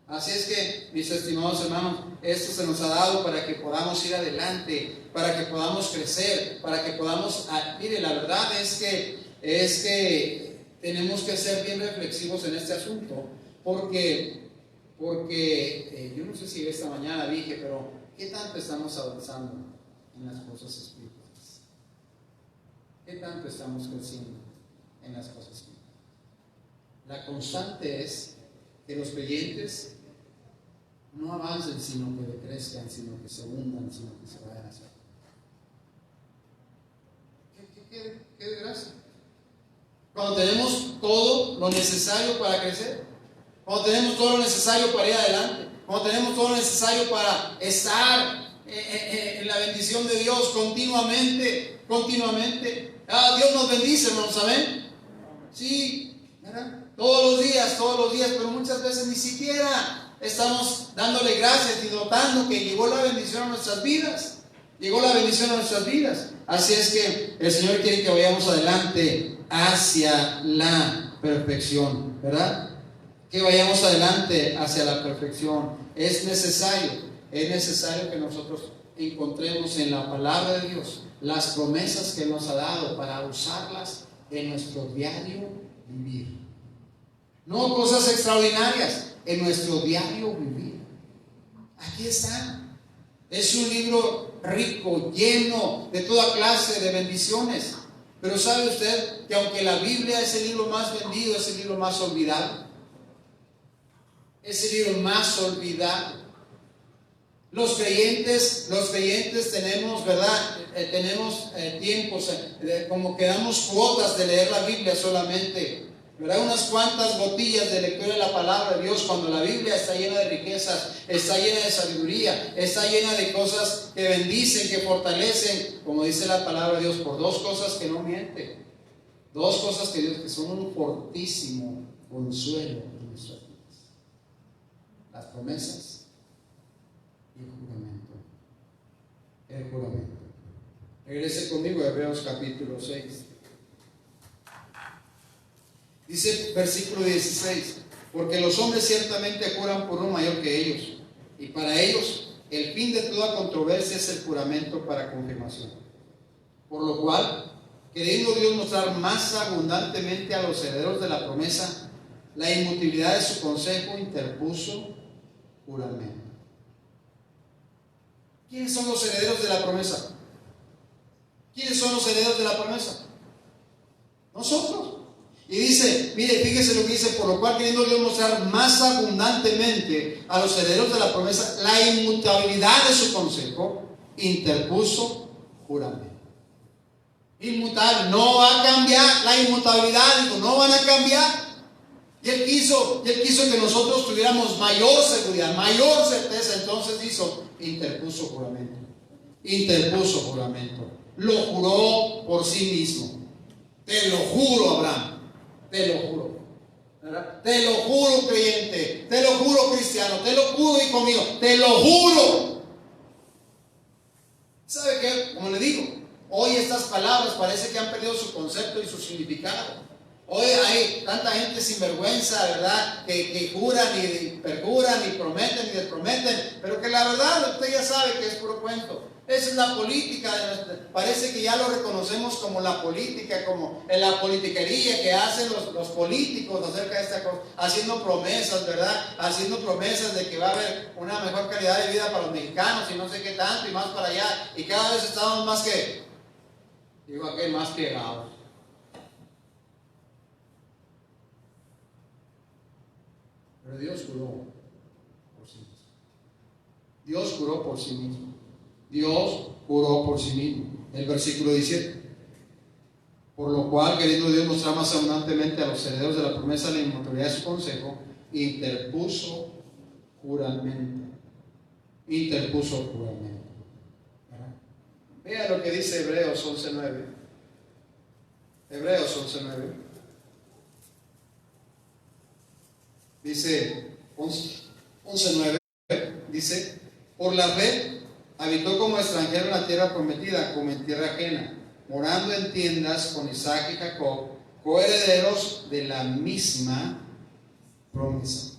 Así es que, mis estimados hermanos, esto se nos ha dado para que podamos ir adelante, para que podamos crecer, para que podamos... mire, la verdad es que tenemos que ser bien reflexivos en este asunto, porque yo no sé si esta mañana dije, pero ¿qué tanto estamos avanzando en las cosas espirituales? ¿Qué tanto estamos creciendo en las cosas espirituales? La constante es que los creyentes no avancen, sino que decrezcan, sino que se hundan, sino que se vayan hacia. ¿Qué desgracia? Cuando tenemos todo lo necesario para crecer, cuando tenemos todo lo necesario para ir adelante, cuando tenemos todo lo necesario para estar en la bendición de Dios continuamente. Dios nos bendice, hermanos, ¿saben? Sí, ¿verdad? Todos los días, pero muchas veces ni siquiera estamos dándole gracias y notando que llegó la bendición a nuestras vidas. Así es que el Señor quiere que vayamos adelante hacia la perfección, ¿verdad? Que vayamos adelante hacia la perfección. Es necesario que nosotros encontremos en la palabra de Dios las promesas que nos ha dado para usarlas en nuestro diario vivir. No cosas extraordinarias, en nuestro diario vivir. Aquí está. Es un libro rico, lleno de toda clase de bendiciones. Pero ¿sabe usted que aunque la Biblia es el libro más vendido, es el libro más olvidado? Es el libro más olvidado. Los creyentes tenemos, ¿verdad? Tenemos tiempos, como que damos cuotas de leer la Biblia solamente, ¿verdad? Unas cuantas botillas de lectura de la palabra de Dios, cuando la Biblia está llena de riquezas, está llena de sabiduría, está llena de cosas que bendicen, que fortalecen, como dice la palabra de Dios, por dos cosas que no mienten, dos cosas que son un fortísimo consuelo en nuestras vidas: las promesas y el juramento. Regrese conmigo a Hebreos capítulo 6. Dice versículo 16: porque los hombres ciertamente juran por uno mayor que ellos, y para ellos el fin de toda controversia es el juramento para confirmación. Por lo cual, queriendo Dios mostrar más abundantemente a los herederos de la promesa la inmutabilidad de su consejo, interpuso juramento. ¿Quiénes son los herederos de la promesa? ¿Quiénes son los herederos de la promesa? Nosotros. Y dice, mire, fíjese lo que dice: por lo cual, queriendo Dios mostrar más abundantemente a los herederos de la promesa la inmutabilidad de su consejo, interpuso juramento. Inmutable, no va a cambiar. La inmutabilidad, digo, no van a cambiar. Y Él quiso que nosotros tuviéramos mayor seguridad, mayor certeza. Entonces interpuso juramento. Lo juró por sí mismo. Te lo juro, Abraham. Te lo juro, ¿verdad? Te lo juro, creyente. Te lo juro, cristiano. Te lo juro, hijo mío. Te lo juro. ¿Sabe qué? Como le digo, hoy estas palabras parece que han perdido su concepto y su significado. Hoy hay tanta gente sinvergüenza, ¿verdad? Que juran y perjuran y prometen y desprometen, pero que la verdad usted ya sabe que es puro cuento. Esa es la política. Parece que ya lo reconocemos como la política, como en la politiquería que hacen los políticos acerca de esta cosa, haciendo promesas, ¿verdad? Haciendo promesas de que va a haber una mejor calidad de vida para los mexicanos y no sé qué tanto y más para allá. Y cada vez estamos más que, digo aquel, más que llegados. Pero Dios juró por sí mismo. Dios juró por sí mismo. Dios juró por sí mismo. El versículo 17. Por lo cual, queriendo Dios mostrar más abundantemente a los herederos de la promesa la inmutabilidad de su consejo, interpuso juramento. Interpuso juramento. Vea lo que dice Hebreos 11:9. Hebreos 11:9. Dice 11:9. Dice: por la fe habitó como extranjero en la tierra prometida, como en tierra ajena, morando en tiendas con Isaac y Jacob, coherederos de la misma promesa.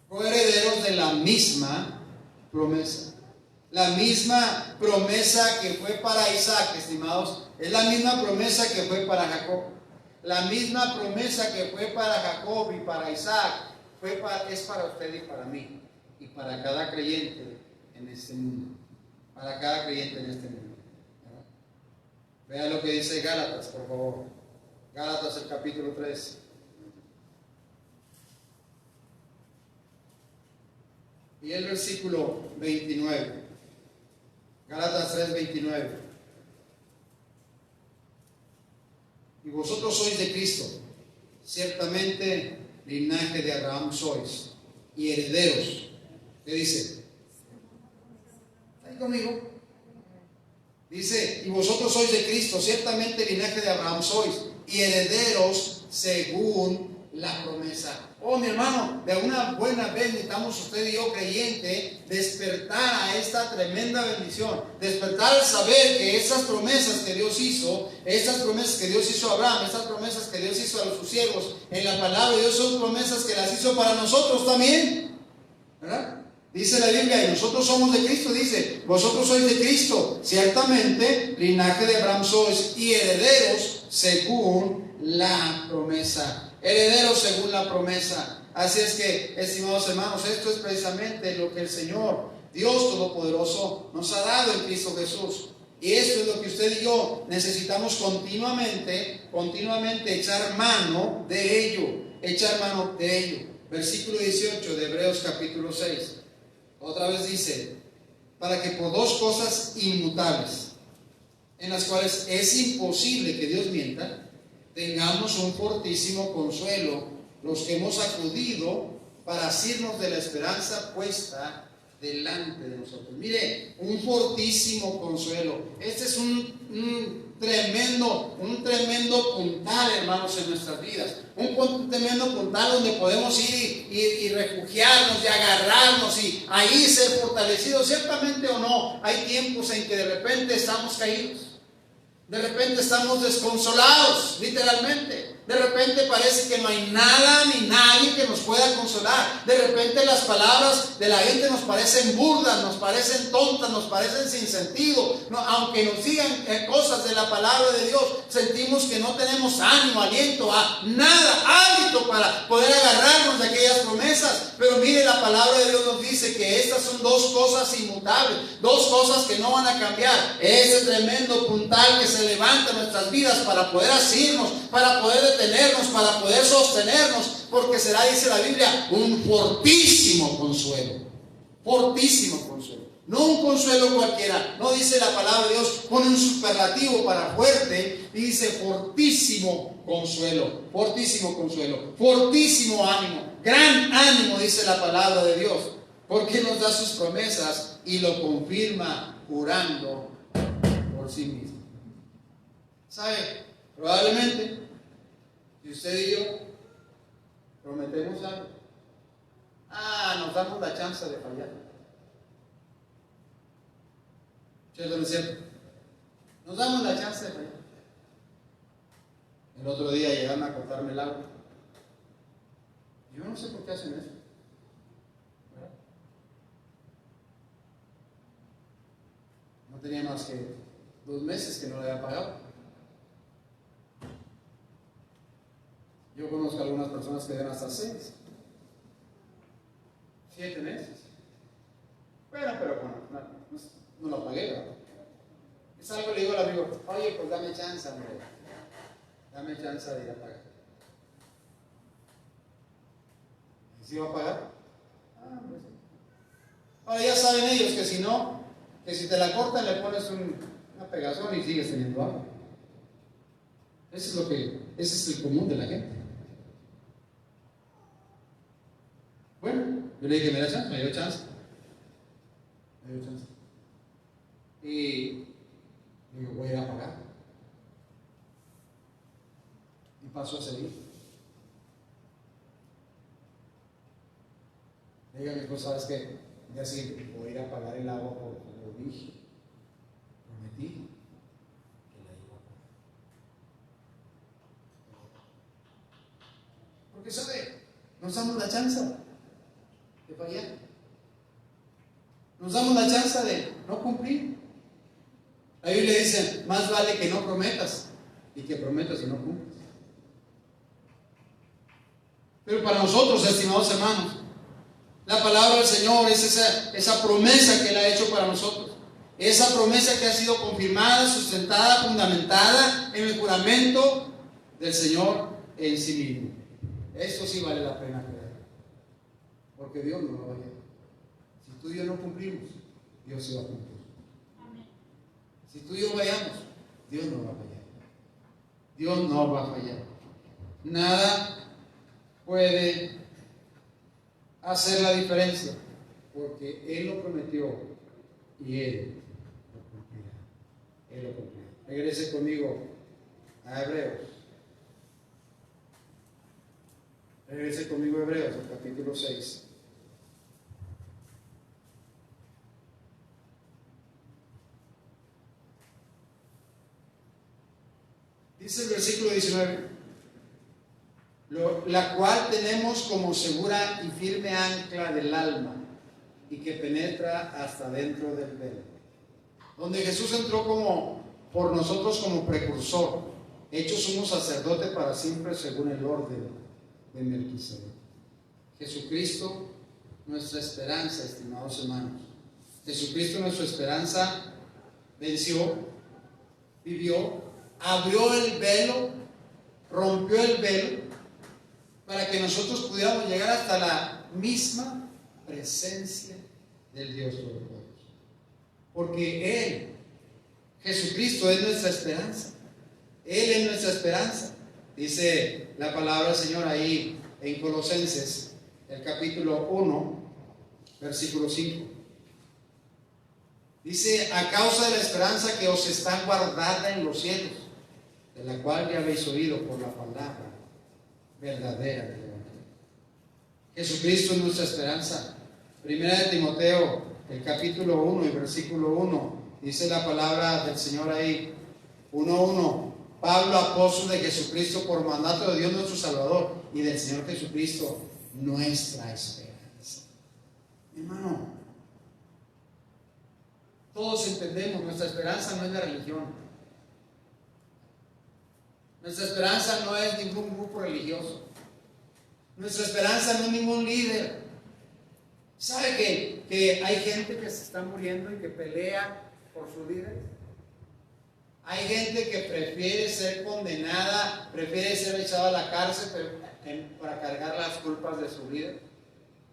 Coherederos de la misma promesa. La misma promesa que fue para Isaac, estimados, es la misma promesa que fue para Jacob. La misma promesa que fue para Jacob y para Isaac es para usted y para mí, y para cada creyente en este mundo. Para cada creyente en este mundo. Vea lo que dice Gálatas, por favor. Gálatas, el capítulo 3. Y el versículo 29. Gálatas 3:29. Y vosotros sois de Cristo, ciertamente linaje de Abraham sois, y herederos. ¿Qué dice? ¿Está ahí conmigo? Dice: y vosotros sois de Cristo, ciertamente linaje de Abraham sois, y herederos según la promesa. Oh, mi hermano, de una buena vez necesitamos usted y yo, creyente, despertar a esta tremenda bendición. Despertar al saber que esas promesas que Dios hizo, estas promesas que Dios hizo a Abraham, estas promesas que Dios hizo a sus siervos en la palabra de Dios, son promesas que las hizo para nosotros también, ¿verdad? Dice la Biblia: y nosotros somos de Cristo. Dice: vosotros sois de Cristo, ciertamente linaje de Abraham sois, y herederos según la promesa. Herederos según la promesa. Así es que, estimados hermanos, esto es precisamente lo que el Señor, Dios Todopoderoso, nos ha dado en Cristo Jesús. Y esto es lo que usted y yo necesitamos continuamente echar mano de ello. Echar mano de ello. Versículo 18 de Hebreos capítulo 6. Otra vez dice: para que por dos cosas inmutables, en las cuales es imposible que Dios mienta, tengamos un fortísimo consuelo los que hemos acudido para asirnos de la esperanza puesta delante de nosotros. Mire, un fortísimo consuelo. Este es un tremendo puntal, hermanos, en nuestras vidas. Un tremendo puntal donde podemos ir y refugiarnos y agarrarnos y ahí ser fortalecidos. Ciertamente o no, hay tiempos en que de repente estamos caídos. De repente estamos desconsolados, literalmente. De repente parece que no hay nada ni nadie que nos pueda consolar. De repente las palabras de la gente nos parecen burdas, nos parecen tontas, nos parecen sin sentido. No, aunque nos digan cosas de la palabra de Dios, sentimos que no tenemos ánimo, aliento, nada, hálito para poder agarrarnos de aquellas promesas. Pero mire, la palabra de Dios nos dice que estas son dos cosas inmutables, dos cosas que no van a cambiar. Ese tremendo puntal que se levanta en nuestras vidas para poder asirnos, para poder detenernos, para poder sostenernos, porque será, dice la Biblia, un fortísimo consuelo. Fortísimo consuelo. No un consuelo cualquiera. No dice la palabra de Dios, pone un superlativo para fuerte y dice fortísimo consuelo. Fortísimo consuelo. Fortísimo ánimo. Gran ánimo, dice la palabra de Dios, porque nos da sus promesas y lo confirma jurando por sí mismo. ¿Sabe? Probablemente, si usted y yo prometemos algo, nos damos la chance de fallar. ¿Cierto o no es cierto? Nos damos la chance de fallar. El otro día llegaron a cortarme el agua. Yo no sé por qué hacen eso. No tenía más que 2 meses que no le había pagado. Yo conozco a algunas personas que deben hasta 6, 7 meses. Bueno, pero no lo pagué, ¿verdad? Es algo, le digo al amigo, oye, pues dame chance, hombre. Dame chance de ir a pagar. ¿Y si va a pagar? Ah, pues sí. Ahora ya saben ellos que si no, que si te la cortan le pones una pegazón y sigues teniendo agua. Ese es el común de la gente. Bueno, yo le dije, me dio chance. Y digo, voy a ir a pagar. Y pasó a seguir. Le digo a mi esposa, ¿sabes qué? Ya sí, voy a ir a pagar el agua porque lo dije. Prometí que la iba a pagar. Porque, ¿sabe? Nos damos la chance de fallar. Nos damos la chance de no cumplir. La Biblia dice, más vale que no prometas y que prometas y no cumplas. Pero para nosotros, estimados hermanos, la palabra del Señor es esa promesa que Él ha hecho para nosotros. Esa promesa que ha sido confirmada, sustentada, fundamentada en el juramento del Señor en sí mismo. Esto sí vale la pena creer. Porque Dios no lo va a hacer. Si tú y yo no cumplimos, Dios sí va a cumplir. Si tú y yo vayamos, Dios no va a fallar. Dios no va a fallar. Nada puede hacer la diferencia, porque Él lo prometió y Él lo cumplirá. Él lo cumplirá. Regrese conmigo a Hebreos. Regrese conmigo a Hebreos, al capítulo 6. Dice el versículo 19, la cual tenemos como segura y firme ancla del alma y que penetra hasta dentro del velo, donde Jesús entró por nosotros como precursor, hecho sumo sacerdote para siempre según el orden de Melquisedec. Jesucristo, nuestra esperanza, estimados hermanos. Jesucristo, nuestra esperanza, venció, vivió, abrió el velo, rompió el velo para que nosotros pudiéramos llegar hasta la misma presencia del Dios Todopoderoso. Porque Él, Jesucristo, es nuestra esperanza. Él es nuestra esperanza. Dice la palabra del Señor ahí en Colosenses, el capítulo 1, versículo 5. Dice, a causa de la esperanza que os está guardada en los cielos, de la cual ya habéis oído por la palabra verdadera del Evangelio. Jesucristo es nuestra esperanza. Primera de Timoteo, el capítulo 1 y versículo 1, dice la palabra del Señor ahí, 1:1. Pablo, apóstol de Jesucristo, por mandato de Dios nuestro Salvador y del Señor Jesucristo, nuestra esperanza. Hermano, todos entendemos, nuestra esperanza no es la religión. Nuestra esperanza no es ningún grupo religioso. Nuestra esperanza no es ningún líder. ¿Sabe que hay gente que se está muriendo y que pelea por su líder? Hay gente que prefiere ser condenada, prefiere ser echada a la cárcel para cargar las culpas de su líder.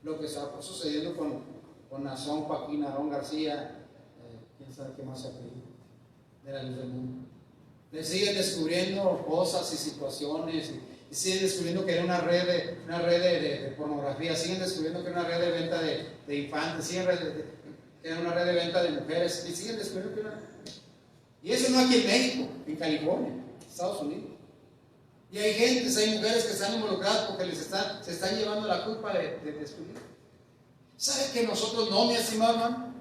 Lo que está sucediendo con Nazón, Joaquín, Aarón García, quién sabe qué más se ha pedido, de la luz del mundo. Le siguen descubriendo cosas y situaciones y siguen descubriendo que era una red de pornografía, siguen descubriendo que era una red de venta de infantes, siguen que era una red de venta de mujeres y siguen descubriendo que era... Y eso no aquí en México, en California, Estados Unidos. Y hay gentes, hay mujeres que están involucradas porque se están llevando la culpa de su vida. ¿Sabe que nosotros no, mi estimado hermano?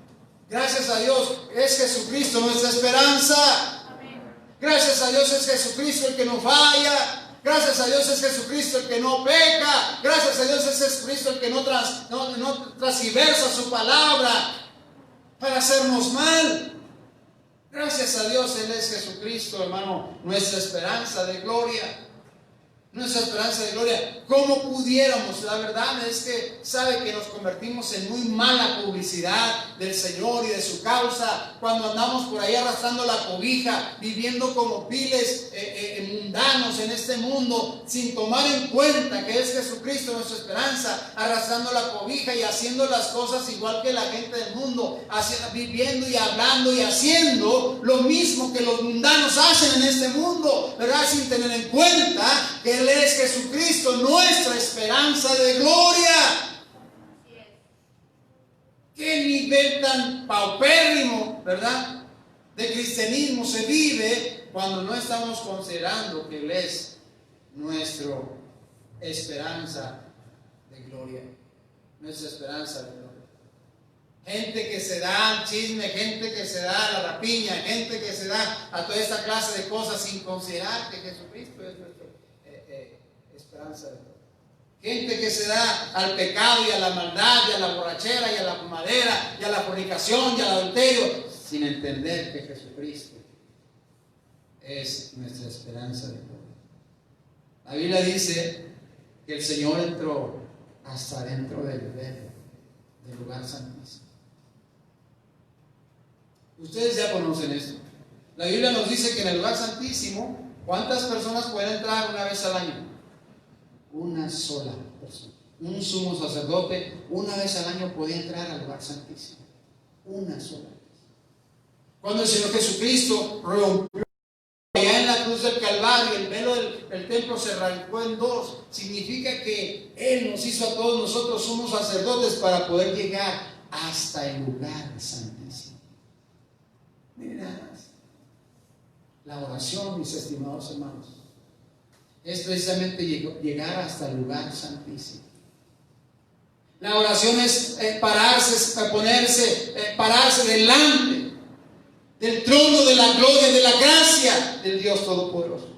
Gracias a Dios, es Jesucristo nuestra esperanza. Amén. Gracias a Dios es Jesucristo el que no falla. Gracias a Dios es Jesucristo el que no peca. Gracias a Dios es Jesucristo el que no transgiversa su palabra para hacernos mal. Gracias a Dios Él es Jesucristo, hermano, nuestra esperanza de gloria. Nuestra esperanza de gloria. ¿Cómo pudiéramos? La verdad es que sabe que nos convertimos en muy mala publicidad del Señor y de su causa cuando andamos por ahí arrastrando la cobija, viviendo como viles mundanos en este mundo, sin tomar en cuenta que es Jesucristo nuestra esperanza, arrastrando la cobija y haciendo las cosas igual que la gente del mundo, viviendo y hablando y haciendo lo mismo que los mundanos hacen en este mundo, ¿verdad? Sin tener en cuenta que Él es Jesucristo, nuestra esperanza de gloria. Qué nivel tan paupérrimo, ¿verdad?, de cristianismo se vive cuando no estamos considerando que Él es nuestra esperanza de gloria. Nuestra esperanza de gloria. Gente que se da al chisme, gente que se da a la rapiña, gente que se da a toda esta clase de cosas sin considerar que Jesucristo es nuestra esperanza de gloria. Gente que se da al pecado y a la maldad y a la borrachera y a la fumadera y a la fornicación y al adulterio sin entender que Jesucristo es nuestra esperanza de gloria. La Biblia dice que el Señor entró hasta dentro del velo del lugar santísimo. Ustedes ya conocen esto. La Biblia nos dice que en el lugar santísimo, ¿cuántas personas pueden entrar una vez al año? Una sola persona. Un sumo sacerdote una vez al año podía entrar al lugar santísimo. Una sola vez. Cuando el Señor Jesucristo rompió allá en la cruz del Calvario, el velo del templo se arrancó en dos. Significa que Él nos hizo a todos nosotros sumos sacerdotes para poder llegar hasta el lugar santísimo. Miren nada más. La oración, mis estimados hermanos, es precisamente llegar hasta el lugar santísimo. La oración es pararse delante del trono de la gloria, de la gracia del Dios Todopoderoso.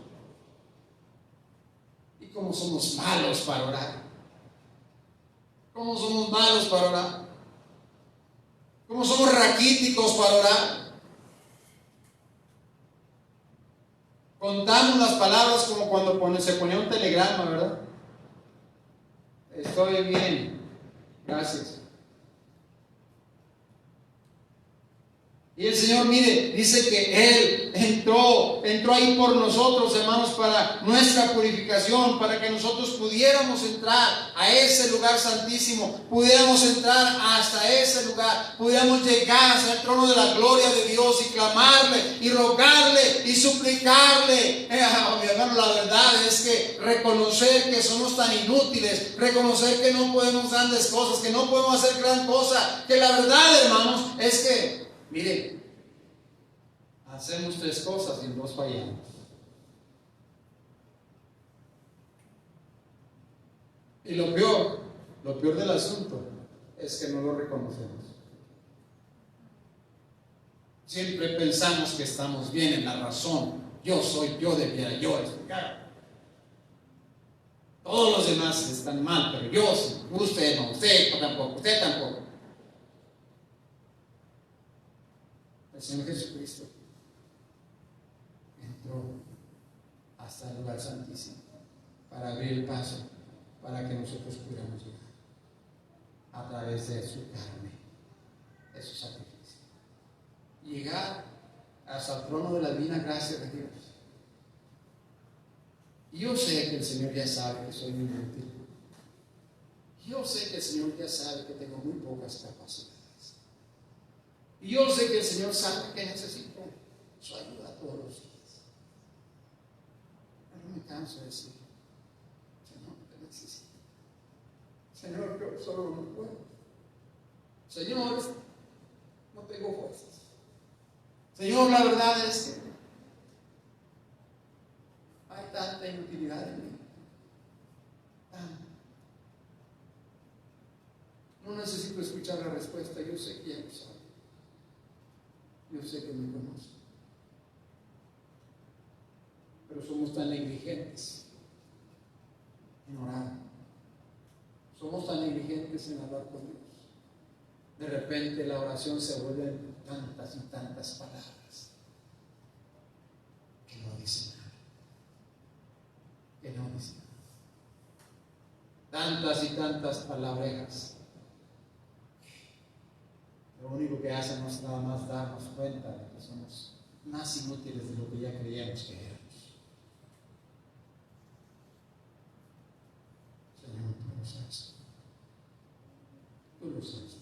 Y cómo somos malos para orar. Cómo somos malos para orar. Cómo somos raquíticos para orar. Contamos las palabras como cuando se ponía un telegrama, ¿verdad? Estoy bien, gracias. Y el Señor, mire, dice que Él entró ahí por nosotros, hermanos, para nuestra purificación, para que nosotros pudiéramos entrar a ese lugar santísimo, pudiéramos entrar hasta ese lugar, pudiéramos llegar hasta el trono de la gloria de Dios y clamarle y rogarle y suplicarle. Mi hermano, la verdad es que reconocer que somos tan inútiles, reconocer que no podemos grandes cosas, que no podemos hacer gran cosa, que la verdad, hermanos, es que miren, hacemos tres cosas y en dos fallamos. Y lo peor del asunto es que no lo reconocemos. Siempre pensamos que estamos bien en la razón. Yo debiera explicar. Todos los demás están mal, pero yo sí. Usted no, usted tampoco. El Señor Jesucristo entró hasta el lugar santísimo para abrir el paso para que nosotros pudiéramos llegar a través de su carne, de su sacrificio, llegar hasta el trono de la divina gracia de Dios. Y yo sé que el Señor ya sabe que soy muy inútil. Yo sé que el Señor ya sabe que tengo muy pocas capacidades. Y yo sé que el Señor sabe que necesito su ayuda todos los días. Pero no me canso de decir, Señor, te necesito. Señor, yo solo no puedo. Señor, no tengo fuerzas. Señor, la verdad es que hay tanta inutilidad en mí. No necesito escuchar la respuesta, yo sé que ya lo sabe. Yo sé que me conoce. pero somos tan negligentes en orar. Somos tan negligentes en hablar con Dios. De repente la oración se vuelve tantas y tantas palabras que no dicen nada. Que no dicen nada. Tantas y tantas palabrejas. Lo único que hacen es nada más darnos cuenta de que somos más inútiles de lo que ya creíamos que éramos. Señor, tú lo sabes. Tú lo sabes.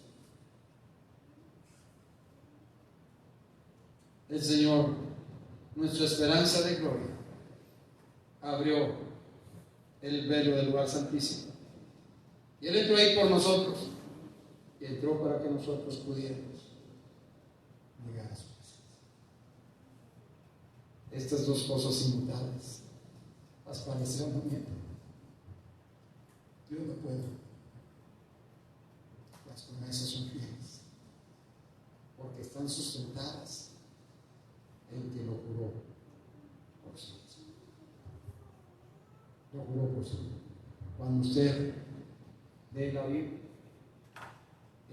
El Señor, nuestra esperanza de gloria, abrió el velo del lugar santísimo. Y Él entró ahí por nosotros. Y entró para que nosotros pudiéramos llegar a su presencia. Estas dos cosas inmutables las parecieron no mienten. Yo no puedo. Las promesas son fieles porque están sustentadas en que lo juró por sí. Lo juró por sí. Cuando usted lee la Biblia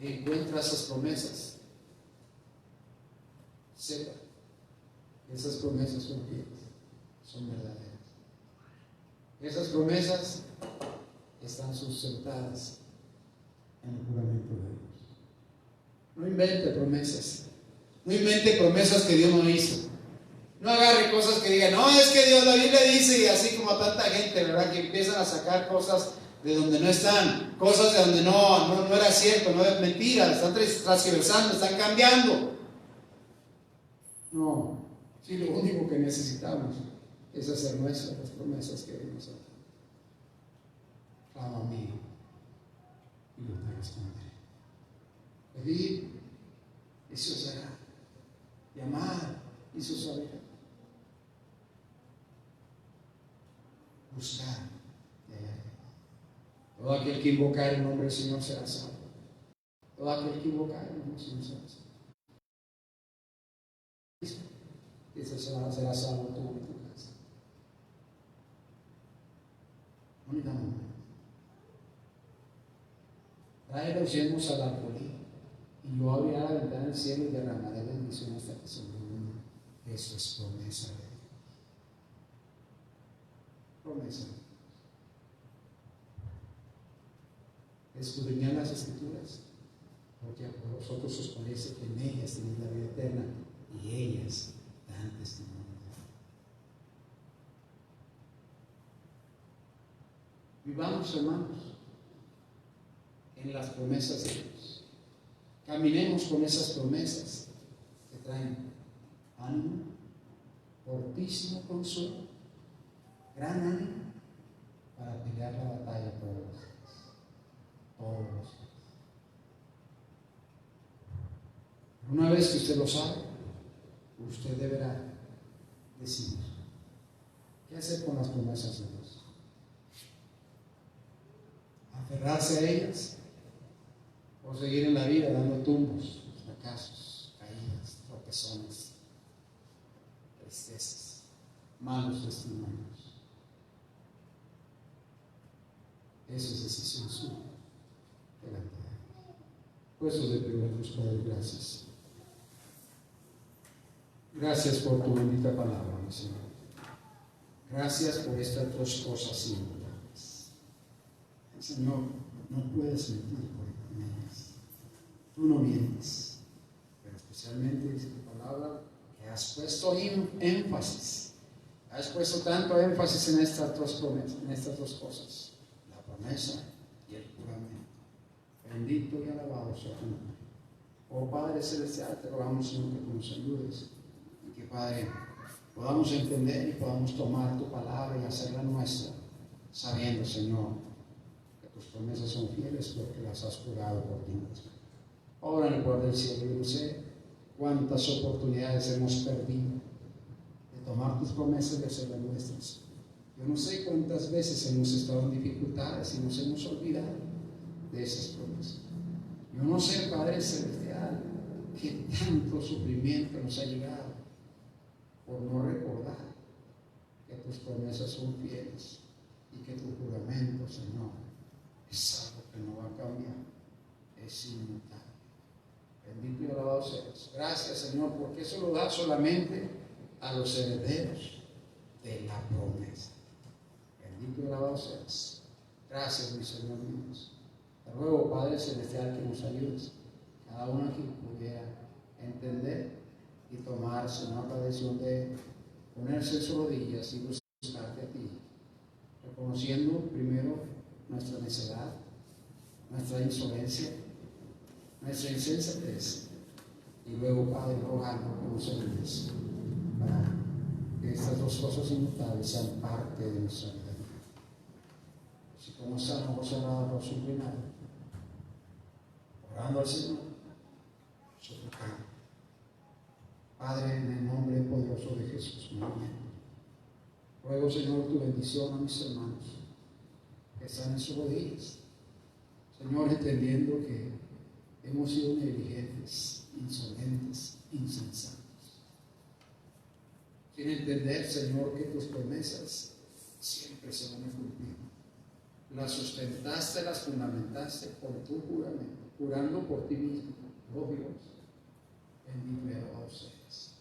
y encuentra esas promesas, sepa que esas promesas son fieles, son verdaderas. Esas promesas están sustentadas en el juramento de Dios. No invente promesas. No invente promesas que Dios no hizo. No agarre cosas que digan, no, es que Dios, la Biblia dice, y así como a tanta gente, ¿verdad? Que empiezan a sacar cosas de donde no están, cosas de donde no era cierto, no es mentira, están transversando, están cambiando. No, sí, lo único que necesitamos es hacer nuestras las promesas que Dios nos ha dado. Clama a mí y yo te responderé. Pedir y se os dará. Llamar y se os abrirá. Buscar y hallaré. Todo aquel que invocar el nombre del Señor será salvo. Todo aquel que invocar el nombre del Señor será salvo. Ese será salvo tú en tu casa. Únicamente. Trae los yelmos al arbolí, y yo abriré la ventana del cielo y derramaré bendición hasta que se mundo. Eso es promesa de Dios. Promesa. Escudriñad las Escrituras, porque a vosotros os parece que en ellas tenéis la vida eterna, y ellas dan testimonio de Dios. Vivamos, hermanos, en las promesas de Dios. Caminemos con esas promesas que traen ánimo, fortísimo consuelo, gran ánimo para pelear la batalla todos los días. Todos los días. Una vez que usted lo sabe, usted deberá decidir qué hacer con las promesas de Dios. Aferrarse a ellas o seguir en la vida dando tumbos, fracasos, caídas, tropezones, tristezas, malos testimonios. Eso es decisión suya delante de Dios. Por eso le pido a Dios, Padre, gracias. Gracias por tu bendita palabra, mi Señor. Gracias por estas dos cosas inmutables. Señor, no puedes mentir por ellas. Tú no mientes. Pero especialmente dice tu palabra que has puesto énfasis. Has puesto tanto énfasis en estas dos promesas, en estas dos cosas. La promesa y el juramento. Bendito y alabado sea tu nombre. Oh Padre Celestial, te rogamos, Señor, que tú nos ayudes. Y que, Padre, podamos entender y podamos tomar tu palabra y hacerla nuestra, sabiendo, Señor, que tus promesas son fieles porque las has jurado por ti mismo. Ahora en el poder del cielo, yo no sé cuántas oportunidades hemos perdido de tomar tus promesas y de hacerlas nuestras. Yo no sé cuántas veces hemos estado en dificultades y nos hemos olvidado de esas promesas. Yo no sé, Padre Celestial, que tanto sufrimiento nos ha llegado por no recordar que tus promesas son fieles y que tu juramento, Señor, es algo que no va a cambiar, es inmutable. Bendito y alabado seas. Gracias, Señor, porque eso lo da solamente a los herederos de la promesa. Bendito y alabado seas. Gracias, mi Señor, mi Dios. Te ruego, Padre Celestial, que nos ayudes, cada uno aquí pudiera entender y tomar, Señor, la decisión de ponerse en sus rodillas y buscarte a ti, reconociendo primero nuestra necedad, nuestra insolencia, nuestra insensatez, y luego, Padre, rogando que nos ayudes para que estas dos cosas inmutables sean parte de nuestra vida. Si como San José orado inclinado, orando al Señor, suplicando. Padre, en el nombre poderoso de Jesús, amén. Ruego, Señor, tu bendición a mis hermanos que están en sus rodillas. Señor, entendiendo que hemos sido negligentes, insolentes, insensatos. Sin entender, Señor, que tus promesas siempre se van a cumplir. Las sustentaste, las fundamentaste por tu juramento, jurando por ti mismo, oh Dios. Bendito y alabado seas.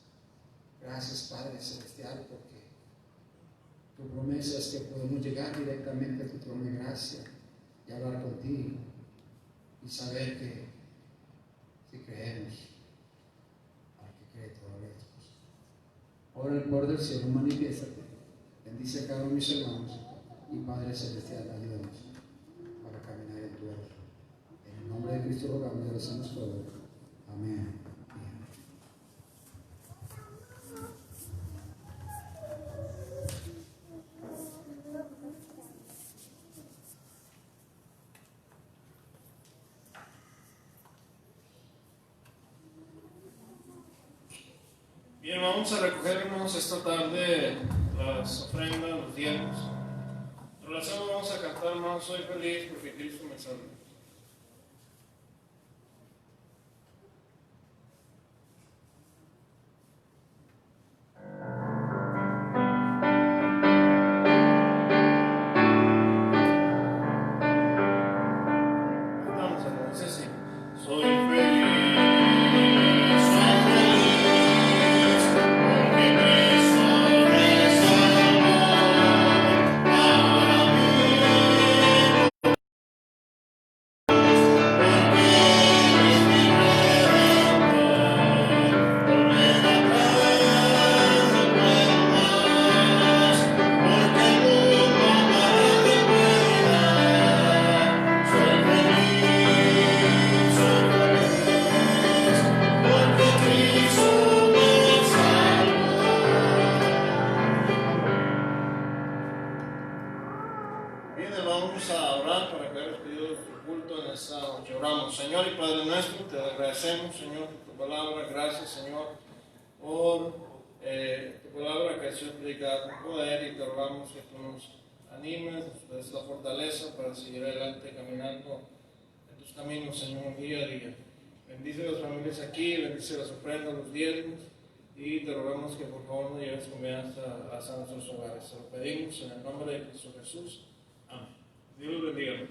Gracias, Padre Celestial, porque tu promesa es que podemos llegar directamente a tu trono de gracia y hablar contigo y saber que si creemos, al que cree todo lo haremos. Ahora el poder del cielo, manifiéstate, bendice a cada uno de mis hermanos y Padre Celestial, ayúdanos para caminar en tu verdad. En el nombre de Cristo rogamos y agradecemos todo. Amén. Bien, vamos a recoger, hermanos, esta tarde las ofrendas, los diezmos. Pero lo hacemos, vamos a cantar, hermanos, soy feliz porque Cristo me salva. Cantamos, hermanos, dice así. Soy feliz. Señor y Padre nuestro, te agradecemos, Señor, por tu palabra. Gracias, Señor, por tu palabra que ha sido predicada con poder, y te rogamos que tú nos animes, nos des la fortaleza para seguir adelante caminando en tus caminos, Señor, día a día. Bendice a las familias aquí, bendice las ofrendas, los diezmos, y te rogamos que por favor nos lleves confianza hasta nuestros hogares. Te lo pedimos en el nombre de Cristo Jesús. Amén. Dios los bendiga.